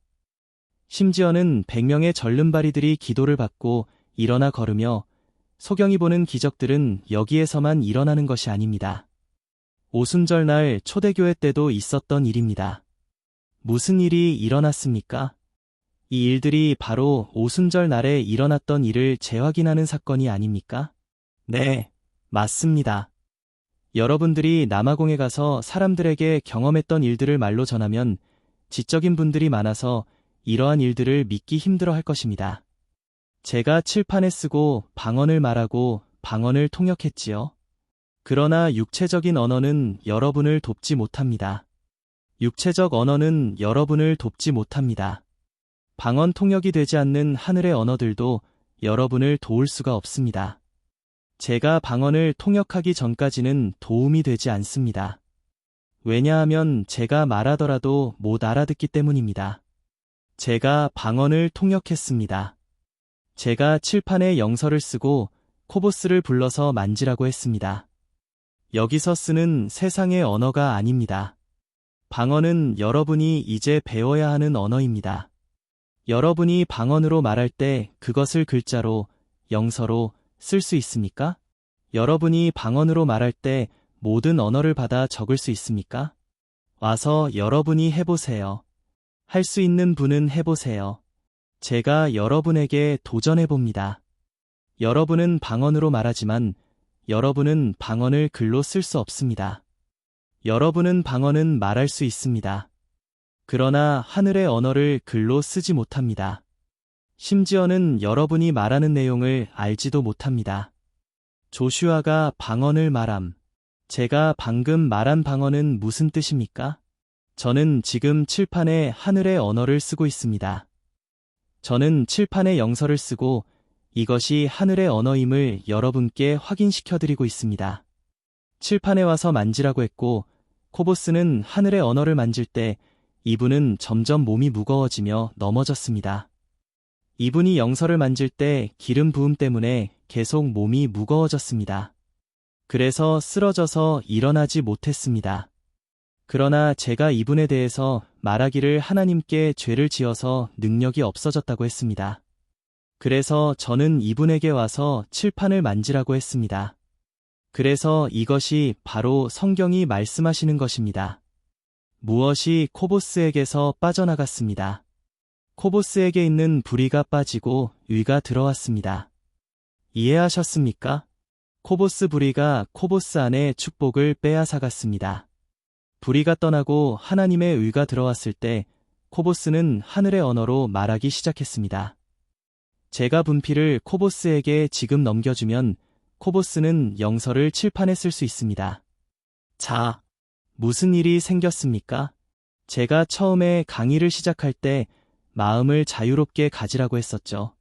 심지어는 100명의 절름발이들이 기도를 받고 일어나 걸으며 소경이 보는 기적들은 여기에서만 일어나는 것이 아닙니다. 오순절 날 초대교회 때도 있었던 일입니다. 무슨 일이 일어났습니까? 이 일들이 바로 오순절 날에 일어났던 일을 재확인하는 사건이 아닙니까? 네, 맞습니다. 여러분들이 남아공에 가서 사람들에게 경험했던 일들을 말로 전하면 지적인 분들이 많아서 이러한 일들을 믿기 힘들어 할 것입니다. 제가 칠판에 쓰고 방언을 말하고 방언을 통역했지요. 그러나 육체적인 언어는 여러분을 돕지 못합니다. 육체적 언어는 여러분을 돕지 못합니다. 방언 통역이 되지 않는 하늘의 언어들도 여러분을 도울 수가 없습니다. 제가 방언을 통역하기 전까지는 도움이 되지 않습니다. 왜냐하면 제가 말하더라도 못 알아듣기 때문입니다. 제가 방언을 통역했습니다. 제가 칠판에 영서를 쓰고 코보스를 불러서 만지라고 했습니다. 여기서 쓰는 세상의 언어가 아닙니다. 방언은 여러분이 이제 배워야 하는 언어입니다. 여러분이 방언으로 말할 때 그것을 글자로, 영서로 쓸 수 있습니까? 여러분이 방언으로 말할 때 모든 언어를 받아 적을 수 있습니까? 와서 여러분이 해보세요. 할 수 있는 분은 해보세요. 제가 여러분에게 도전해봅니다. 여러분은 방언으로 말하지만 여러분은 방언을 글로 쓸 수 없습니다. 여러분은 방언은 말할 수 있습니다. 그러나 하늘의 언어를 글로 쓰지 못합니다. 심지어는 여러분이 말하는 내용을 알지도 못합니다. 조슈아가 방언을 말함. 제가 방금 말한 방언은 무슨 뜻입니까? 저는 지금 칠판에 하늘의 언어를 쓰고 있습니다. 저는 칠판에 영서를 쓰고 이것이 하늘의 언어임을 여러분께 확인시켜드리고 있습니다. 칠판에 와서 만지라고 했고 코보스는 하늘의 언어를 만질 때 이분은 점점 몸이 무거워지며 넘어졌습니다. 이분이 영서를 만질 때 기름 부음 때문에 계속 몸이 무거워졌습니다. 그래서 쓰러져서 일어나지 못했습니다. 그러나 제가 이분에 대해서 말하기를 하나님께 죄를 지어서 능력이 없어졌다고 했습니다. 그래서 저는 이분에게 와서 칠판을 만지라고 했습니다. 그래서 이것이 바로 성경이 말씀하시는 것입니다. 무엇이 코보스에게서 빠져나갔습니다. 코보스에게 있는 부리가 빠지고 위가 들어왔습니다. 이해하셨습니까? 코보스 부리가 코보스 안에 축복을 빼앗아갔습니다. 부리가 떠나고 하나님의 의가 들어왔을 때 코보스는 하늘의 언어로 말하기 시작했습니다. 제가 분필을 코보스에게 지금 넘겨주면 코보스는 영서를 칠판에 쓸 수 있습니다. 자, 무슨 일이 생겼습니까? 제가 처음에 강의를 시작할 때 마음을 자유롭게 가지라고 했었죠.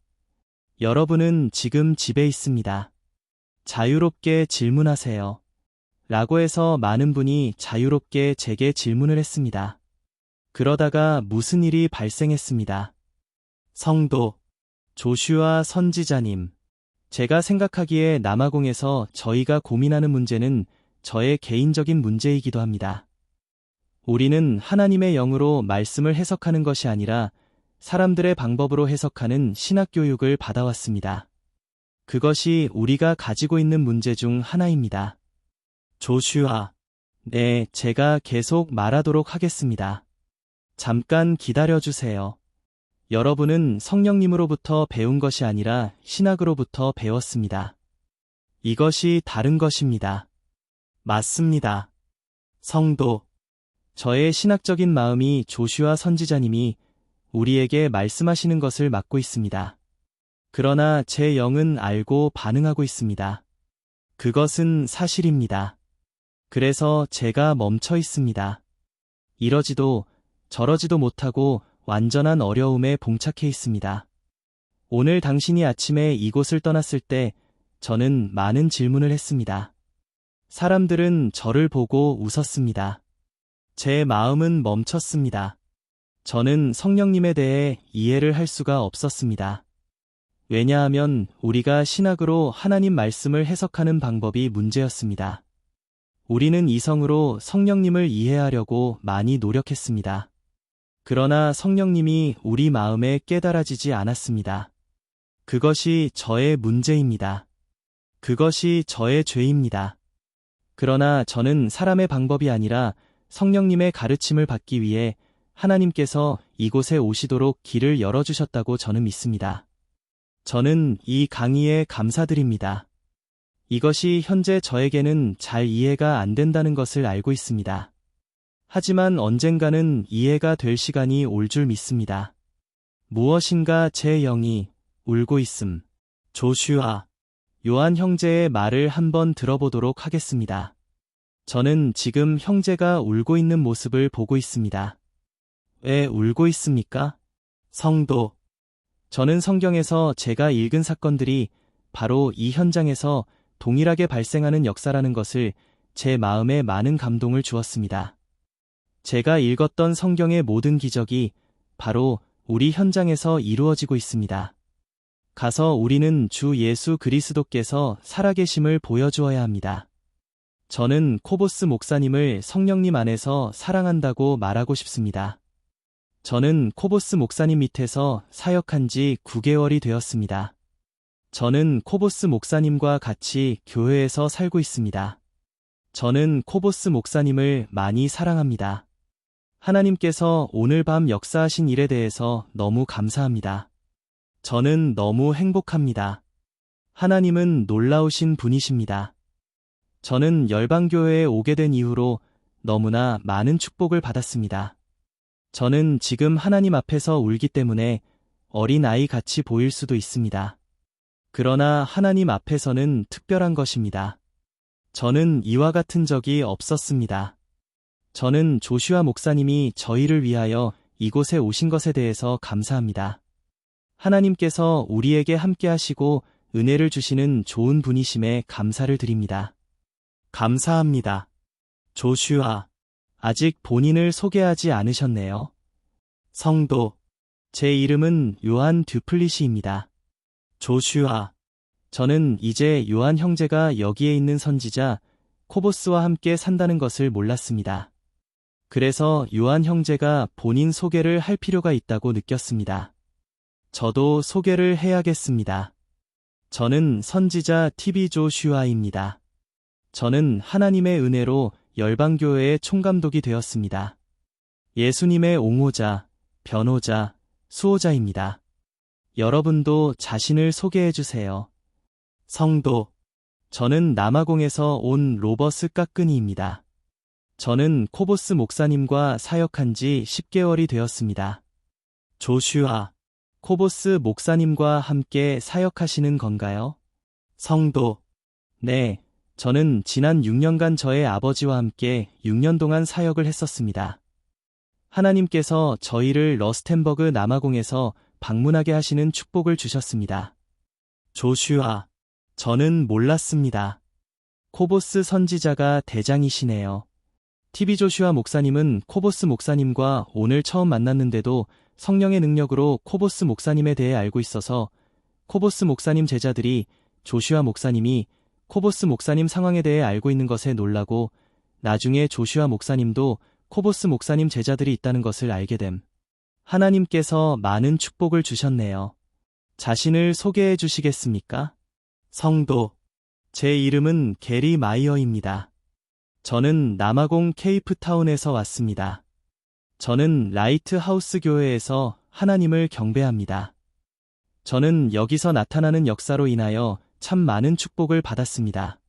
여러분은 지금 집에 있습니다. 자유롭게 질문하세요. 라고 해서 많은 분이 자유롭게 제게 질문을 했습니다. 그러다가 무슨 일이 발생했습니다. 성도, 조슈아 선지자님. 제가 생각하기에 남아공에서 저희가 고민하는 문제는 저의 개인적인 문제이기도 합니다. 우리는 하나님의 영으로 말씀을 해석하는 것이 아니라 사람들의 방법으로 해석하는 신학교육을 받아왔습니다. 그것이 우리가 가지고 있는 문제 중 하나입니다. 조슈아. 네, 제가 계속 말하도록 하겠습니다. 잠깐 기다려주세요. 여러분은 성령님으로부터 배운 것이 아니라 신학으로부터 배웠습니다. 이것이 다른 것입니다. 맞습니다. 성도. 저의 신학적인 마음이 조슈아 선지자님이 우리에게 말씀하시는 것을 맡고 있습니다. 그러나 제 영은 알고 반응하고 있습니다. 그것은 사실입니다. 그래서 제가 멈춰 있습니다. 이러지도 저러지도 못하고 완전한 어려움에 봉착해 있습니다. 오늘 당신이 아침에 이곳을 떠났을 때 저는 많은 질문을 했습니다. 사람들은 저를 보고 웃었습니다. 제 마음은 멈췄습니다. 저는 성령님에 대해 이해를 할 수가 없었습니다. 왜냐하면 우리가 신학으로 하나님 말씀을 해석하는 방법이 문제였습니다. 우리는 이성으로 성령님을 이해하려고 많이 노력했습니다. 그러나 성령님이 우리 마음에 깨달아지지 않았습니다. 그것이 저의 문제입니다. 그것이 저의 죄입니다. 그러나 저는 사람의 방법이 아니라 성령님의 가르침을 받기 위해 하나님께서 이곳에 오시도록 길을 열어주셨다고 저는 믿습니다. 저는 이 강의에 감사드립니다. 이것이 현재 저에게는 잘 이해가 안 된다는 것을 알고 있습니다. 하지만 언젠가는 이해가 될 시간이 올 줄 믿습니다. 무엇인가 제 영이 울고 있음. 조슈아. 요한 형제의 말을 한번 들어보도록 하겠습니다. 저는 지금 형제가 울고 있는 모습을 보고 있습니다. 왜 울고 있습니까? 성도. 저는 성경에서 제가 읽은 사건들이 바로 이 현장에서 동일하게 발생하는 역사라는 것을 제 마음에 많은 감동을 주었습니다. 제가 읽었던 성경의 모든 기적이 바로 우리 현장에서 이루어지고 있습니다. 가서 우리는 주 예수 그리스도께서 살아계심을 보여주어야 합니다. 저는 코보스 목사님을 성령님 안에서 사랑한다고 말하고 싶습니다. 저는 코보스 목사님 밑에서 사역한 지 9개월이 되었습니다. 저는 코보스 목사님과 같이 교회에서 살고 있습니다. 저는 코보스 목사님을 많이 사랑합니다. 하나님께서 오늘 밤 역사하신 일에 대해서 너무 감사합니다. 저는 너무 행복합니다. 하나님은 놀라우신 분이십니다. 저는 열방교회에 오게 된 이후로 너무나 많은 축복을 받았습니다. 저는 지금 하나님 앞에서 울기 때문에 어린 아이 같이 보일 수도 있습니다. 그러나 하나님 앞에서는 특별한 것입니다. 저는 이와 같은 적이 없었습니다. 저는 조슈아 목사님이 저희를 위하여 이곳에 오신 것에 대해서 감사합니다. 하나님께서 우리에게 함께 하시고 은혜를 주시는 좋은 분이심에 감사를 드립니다. 감사합니다. 조슈아, 아직 본인을 소개하지 않으셨네요. 성도, 제 이름은 요한 듀플리시입니다. 조슈아, 저는 이제 요한 형제가 여기에 있는 선지자 코보스와 함께 산다는 것을 몰랐습니다. 그래서 요한 형제가 본인 소개를 할 필요가 있다고 느꼈습니다. 저도 소개를 해야겠습니다. 저는 선지자 TV 조슈아입니다. 저는 하나님의 은혜로 열방교회의 총감독이 되었습니다. 예수님의 옹호자, 변호자, 수호자입니다. 여러분도 자신을 소개해 주세요. 성도, 저는 남아공에서 온 로버스 까끄니입니다. 저는 코보스 목사님과 사역한 지 10개월이 되었습니다. 조슈아, 코보스 목사님과 함께 사역하시는 건가요? 성도, 네, 저는 지난 6년간 저의 아버지와 함께 6년 동안 사역을 했었습니다. 하나님께서 저희를 러스텐버그 남아공에서 방문하게 하시는 축복을 주셨습니다. 조슈아, 저는 몰랐습니다. 코보스 선지자가 대장이시네요. TV 조슈아 목사님은 코보스 목사님과 오늘 처음 만났는데도 성령의 능력으로 코보스 목사님에 대해 알고 있어서 코보스 목사님 제자들이 조슈아 목사님이 코보스 목사님 상황에 대해 알고 있는 것에 놀라고 나중에 조슈아 목사님도 코보스 목사님 제자들이 있다는 것을 알게 됨. 하나님께서 많은 축복을 주셨네요. 자신을 소개해 주시겠습니까? 성도, 제 이름은 게리 마이어입니다. 저는 남아공 케이프타운에서 왔습니다. 저는 라이트하우스 교회에서 하나님을 경배합니다. 저는 여기서 나타나는 역사로 인하여 참 많은 축복을 받았습니다.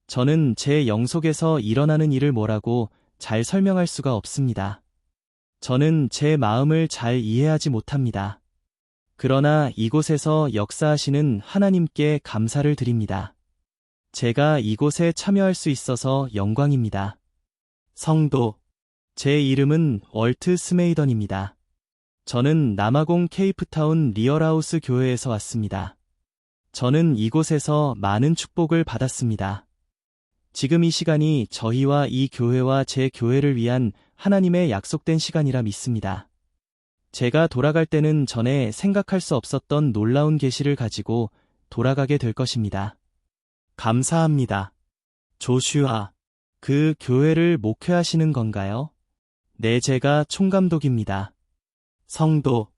저는 제 영속에서 일어나는 일을 뭐라고 잘 설명할 수가 없습니다. 저는 제 마음을 잘 이해하지 못합니다. 그러나 이곳에서 역사하시는 하나님께 감사를 드립니다. 제가 이곳에 참여할 수 있어서 영광입니다. 성도, 제 이름은 월트 스메이던입니다. 저는 남아공 케이프타운 리얼하우스 교회에서 왔습니다. 저는 이곳에서 많은 축복을 받았습니다. 지금 이 시간이 저희와 이 교회와 제 교회를 위한 하나님의 약속된 시간이라 믿습니다. 제가 돌아갈 때는 전에 생각할 수 없었던 놀라운 계시를 가지고 돌아가게 될 것입니다. 감사합니다. 조슈아, 그 교회를 목회하시는 건가요? 네, 제가 총감독입니다. 성도,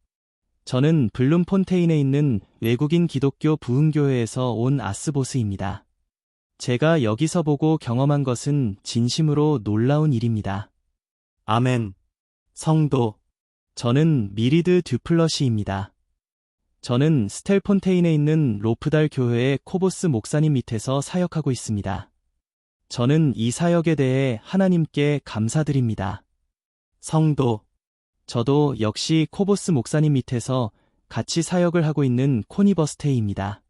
저는 블룸폰테인에 있는 외국인 기독교 부흥교회에서 온 아스보스입니다. 제가 여기서 보고 경험한 것은 진심으로 놀라운 일입니다. 아멘. 성도, 저는 미리드 듀플러시입니다. 저는 스텔폰테인에 있는 로프달 교회의 코보스 목사님 밑에서 사역하고 있습니다. 저는 이 사역에 대해 하나님께 감사드립니다. 성도, 저도 역시 코보스 목사님 밑에서 같이 사역을 하고 있는 코니버스테이입니다.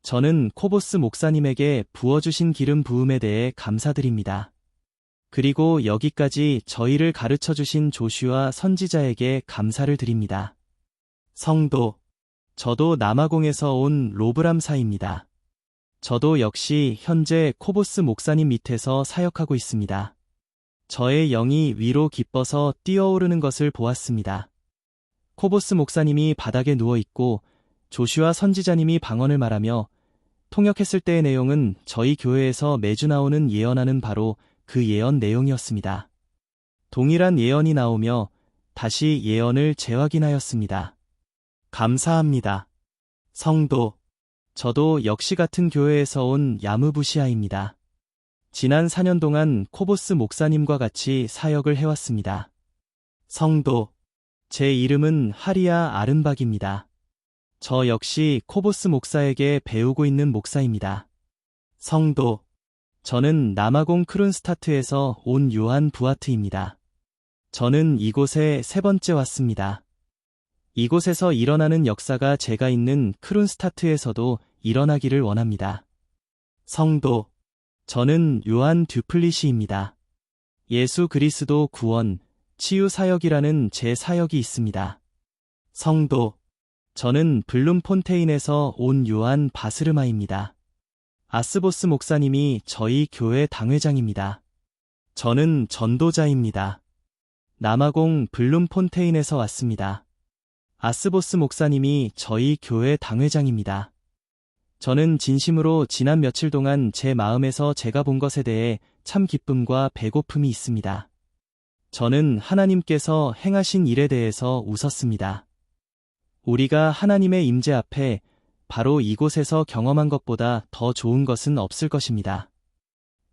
저는 코보스 목사님에게 부어주신 기름 부음에 대해 감사드립니다. 그리고 여기까지 저희를 가르쳐주신 조슈아 선지자에게 감사를 드립니다. 성도, 저도 남아공에서 온 로브람사입니다. 저도 역시 현재 코보스 목사님 밑에서 사역하고 있습니다. 저의 영이 위로 기뻐서 뛰어오르는 것을 보았습니다. 코보스 목사님이 바닥에 누워있고 조슈아 선지자님이 방언을 말하며 통역했을 때의 내용은 저희 교회에서 매주 나오는 예언하는 바로 그 예언 내용이었습니다. 동일한 예언이 나오며 다시 예언을 재확인하였습니다. 감사합니다. 성도, 저도 역시 같은 교회에서 온 야무부시아입니다. 지난 4년 동안 코보스 목사님과 같이 사역을 해왔습니다. 성도, 제 이름은 하리아 아른박입니다. 저 역시 코보스 목사에게 배우고 있는 목사입니다. 성도, 저는 남아공 크룬스타트에서 온 요한 부아트입니다. 저는 이곳에 3번째 왔습니다. 이곳에서 일어나는 역사가 제가 있는 크룬스타트에서도 일어나기를 원합니다. 성도, 저는 요한 듀플리시입니다. 예수 그리스도 구원, 치유 사역이라는 제 사역이 있습니다. 성도, 저는 블룸폰테인에서 온 요한 바스르마입니다. 아스보스 목사님이 저희 교회 당회장입니다. 저는 전도자입니다. 남아공 블룸폰테인에서 왔습니다. 아스보스 목사님이 저희 교회 당회장입니다. 저는 진심으로 지난 며칠 동안 제 마음에서 제가 본 것에 대해 참 기쁨과 배고픔이 있습니다. 저는 하나님께서 행하신 일에 대해서 웃었습니다. 우리가 하나님의 임재 앞에 바로 이곳에서 경험한 것보다 더 좋은 것은 없을 것입니다.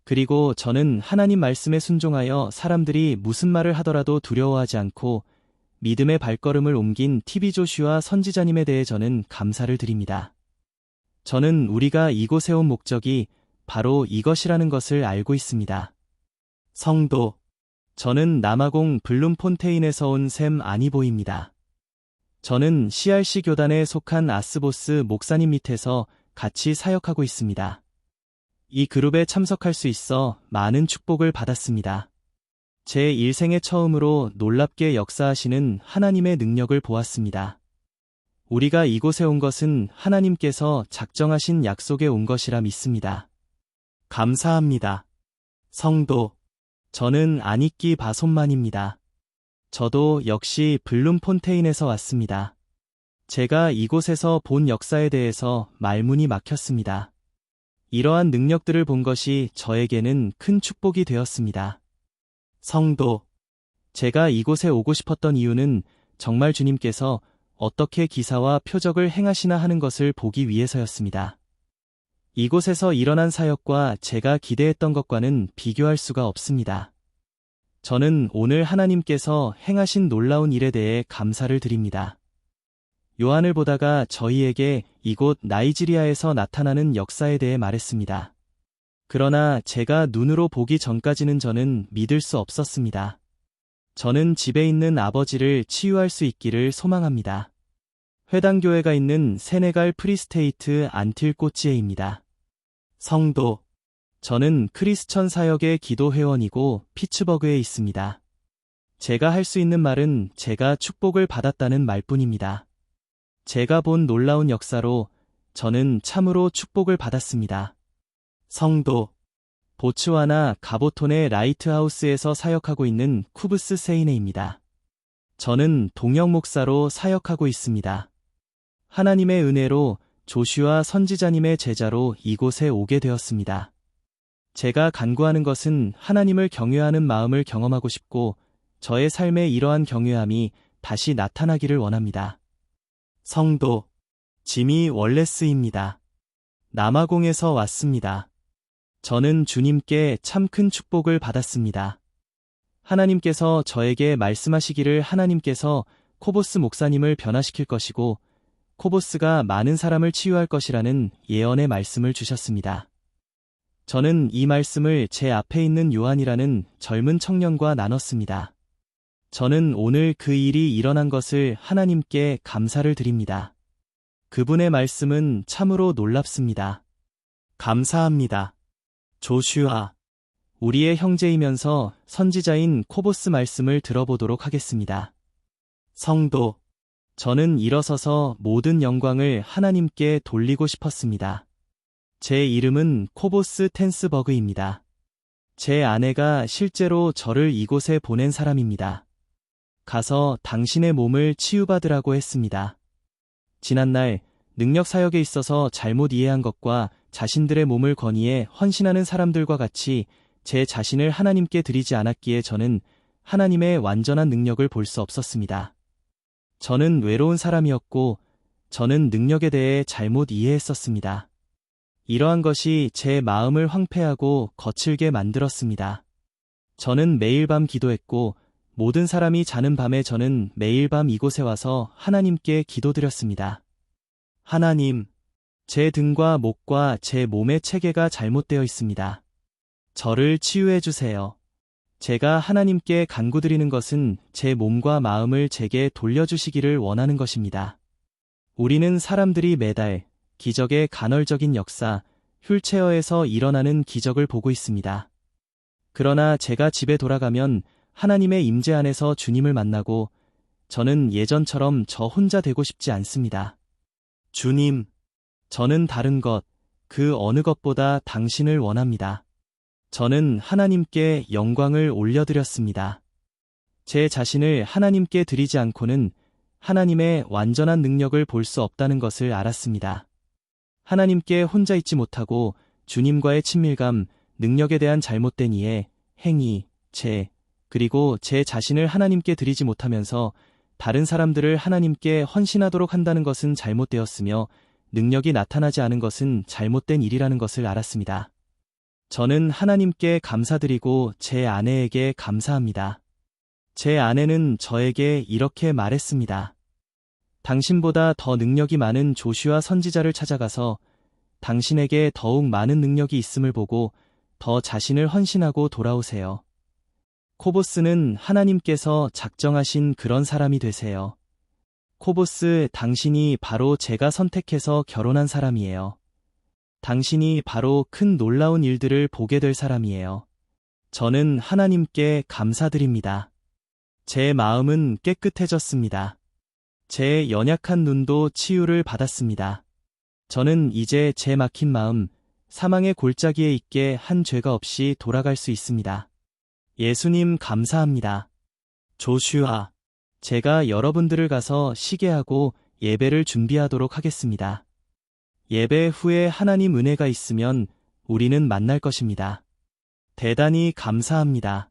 그리고 저는 하나님 말씀에 순종하여 사람들이 무슨 말을 하더라도 두려워하지 않고 믿음의 발걸음을 옮긴 TV 조슈아 선지자님에 대해 저는 감사를 드립니다. 저는 우리가 이곳에 온 목적이 바로 이것이라는 것을 알고 있습니다. 성도, 저는 남아공 블룸폰테인에서 온 샘 아니보입니다. 저는 CRC 교단에 속한 아스보스 목사님 밑에서 같이 사역하고 있습니다. 이 그룹에 참석할 수 있어 많은 축복을 받았습니다. 제 일생에 처음으로 놀랍게 역사하시는 하나님의 능력을 보았습니다. 우리가 이곳에 온 것은 하나님께서 작정하신 약속에 온 것이라 믿습니다. 감사합니다. 성도, 저는 아니끼 바손만입니다. 저도 역시 블룸폰테인에서 왔습니다. 제가 이곳에서 본 역사에 대해서 말문이 막혔습니다. 이러한 능력들을 본 것이 저에게는 큰 축복이 되었습니다. 성도, 제가 이곳에 오고 싶었던 이유는 정말 주님께서 어떻게 기사와 표적을 행하시나 하는 것을 보기 위해서였습니다. 이곳에서 일어난 사역과 제가 기대했던 것과는 비교할 수가 없습니다. 저는 오늘 하나님께서 행하신 놀라운 일에 대해 감사를 드립니다. 요한을 보다가 저희에게 이곳 나이지리아에서 나타나는 역사에 대해 말했습니다. 그러나 제가 눈으로 보기 전까지는 저는 믿을 수 없었습니다. 저는 집에 있는 아버지를 치유할 수 있기를 소망합니다. 회당교회가 있는 세네갈 프리스테이트 안틸꼬치에입니다. 성도, 저는 크리스천 사역의 기도 회원이고 피츠버그에 있습니다. 제가 할 수 있는 말은 제가 축복을 받았다는 말뿐입니다. 제가 본 놀라운 역사로 저는 참으로 축복을 받았습니다. 성도, 보츠와나 가보톤의 라이트하우스에서 사역하고 있는 쿠브스 세이네입니다. 저는 동역 목사로 사역하고 있습니다. 하나님의 은혜로 조슈아 선지자님의 제자로 이곳에 오게 되었습니다. 제가 간구하는 것은 하나님을 경외하는 마음을 경험하고 싶고 저의 삶에 이러한 경외함이 다시 나타나기를 원합니다. 성도, 지미 월레스입니다. 남아공에서 왔습니다. 저는 주님께 참 큰 축복을 받았습니다. 하나님께서 저에게 말씀하시기를 하나님께서 코보스 목사님을 변화시킬 것이고 코보스가 많은 사람을 치유할 것이라는 예언의 말씀을 주셨습니다. 저는 이 말씀을 제 앞에 있는 요한이라는 젊은 청년과 나눴습니다. 저는 오늘 그 일이 일어난 것을 하나님께 감사를 드립니다. 그분의 말씀은 참으로 놀랍습니다. 감사합니다. 조슈아, 우리의 형제이면서 선지자인 코보스 말씀을 들어보도록 하겠습니다. 성도, 저는 일어서서 모든 영광을 하나님께 돌리고 싶었습니다. 제 이름은 코보스 텐스버그입니다. 제 아내가 실제로 저를 이곳에 보낸 사람입니다. 가서 당신의 몸을 치유받으라고 했습니다. 지난날 능력 사역에 있어서 잘못 이해한 것과 자신들의 몸을 건의해 헌신하는 사람들과 같이 제 자신을 하나님께 드리지 않았기에 저는 하나님의 완전한 능력을 볼 수 없었습니다. 저는 외로운 사람이었고 저는 능력에 대해 잘못 이해했었습니다. 이러한 것이 제 마음을 황폐하고 거칠게 만들었습니다. 저는 매일 밤 기도했고 모든 사람이 자는 밤에 저는 매일 밤 이곳에 와서 하나님께 기도드렸습니다. 하나님, 제 등과 목과 제 몸의 체계가 잘못되어 있습니다. 저를 치유해 주세요. 제가 하나님께 간구드리는 것은 제 몸과 마음을 제게 돌려주시기를 원하는 것입니다. 우리는 사람들이 매달 기적의 간헐적인 역사, 휠체어에서 일어나는 기적을 보고 있습니다. 그러나 제가 집에 돌아가면 하나님의 임재 안에서 주님을 만나고 저는 예전처럼 저 혼자 되고 싶지 않습니다. 주님, 저는 다른 것, 그 어느 것보다 당신을 원합니다. 저는 하나님께 영광을 올려드렸습니다. 제 자신을 하나님께 드리지 않고는 하나님의 완전한 능력을 볼 수 없다는 것을 알았습니다. 하나님께 혼자 있지 못하고 주님과의 친밀감, 능력에 대한 잘못된 이해, 행위, 그리고 제 자신을 하나님께 드리지 못하면서 다른 사람들을 하나님께 헌신하도록 한다는 것은 잘못되었으며 능력이 나타나지 않은 것은 잘못된 일이라는 것을 알았습니다. 저는 하나님께 감사드리고 제 아내에게 감사합니다. 제 아내는 저에게 이렇게 말했습니다. 당신보다 더 능력이 많은 조슈아 선지자를 찾아가서 당신에게 더욱 많은 능력이 있음을 보고 더 자신을 헌신하고 돌아오세요. 코보스는 하나님께서 작정하신 그런 사람이 되세요. 코보스, 당신이 바로 제가 선택해서 결혼한 사람이에요. 당신이 바로 큰 놀라운 일들을 보게 될 사람이에요. 저는 하나님께 감사드립니다. 제 마음은 깨끗해졌습니다. 제 연약한 눈도 치유를 받았습니다. 저는 이제 제 막힌 마음, 사망의 골짜기에 있게 한 죄가 없이 돌아갈 수 있습니다. 예수님 감사합니다. 조슈아, 제가 여러분들을 가서 시계하고 예배를 준비하도록 하겠습니다. 예배 후에 하나님 은혜가 있으면 우리는 만날 것입니다. 대단히 감사합니다.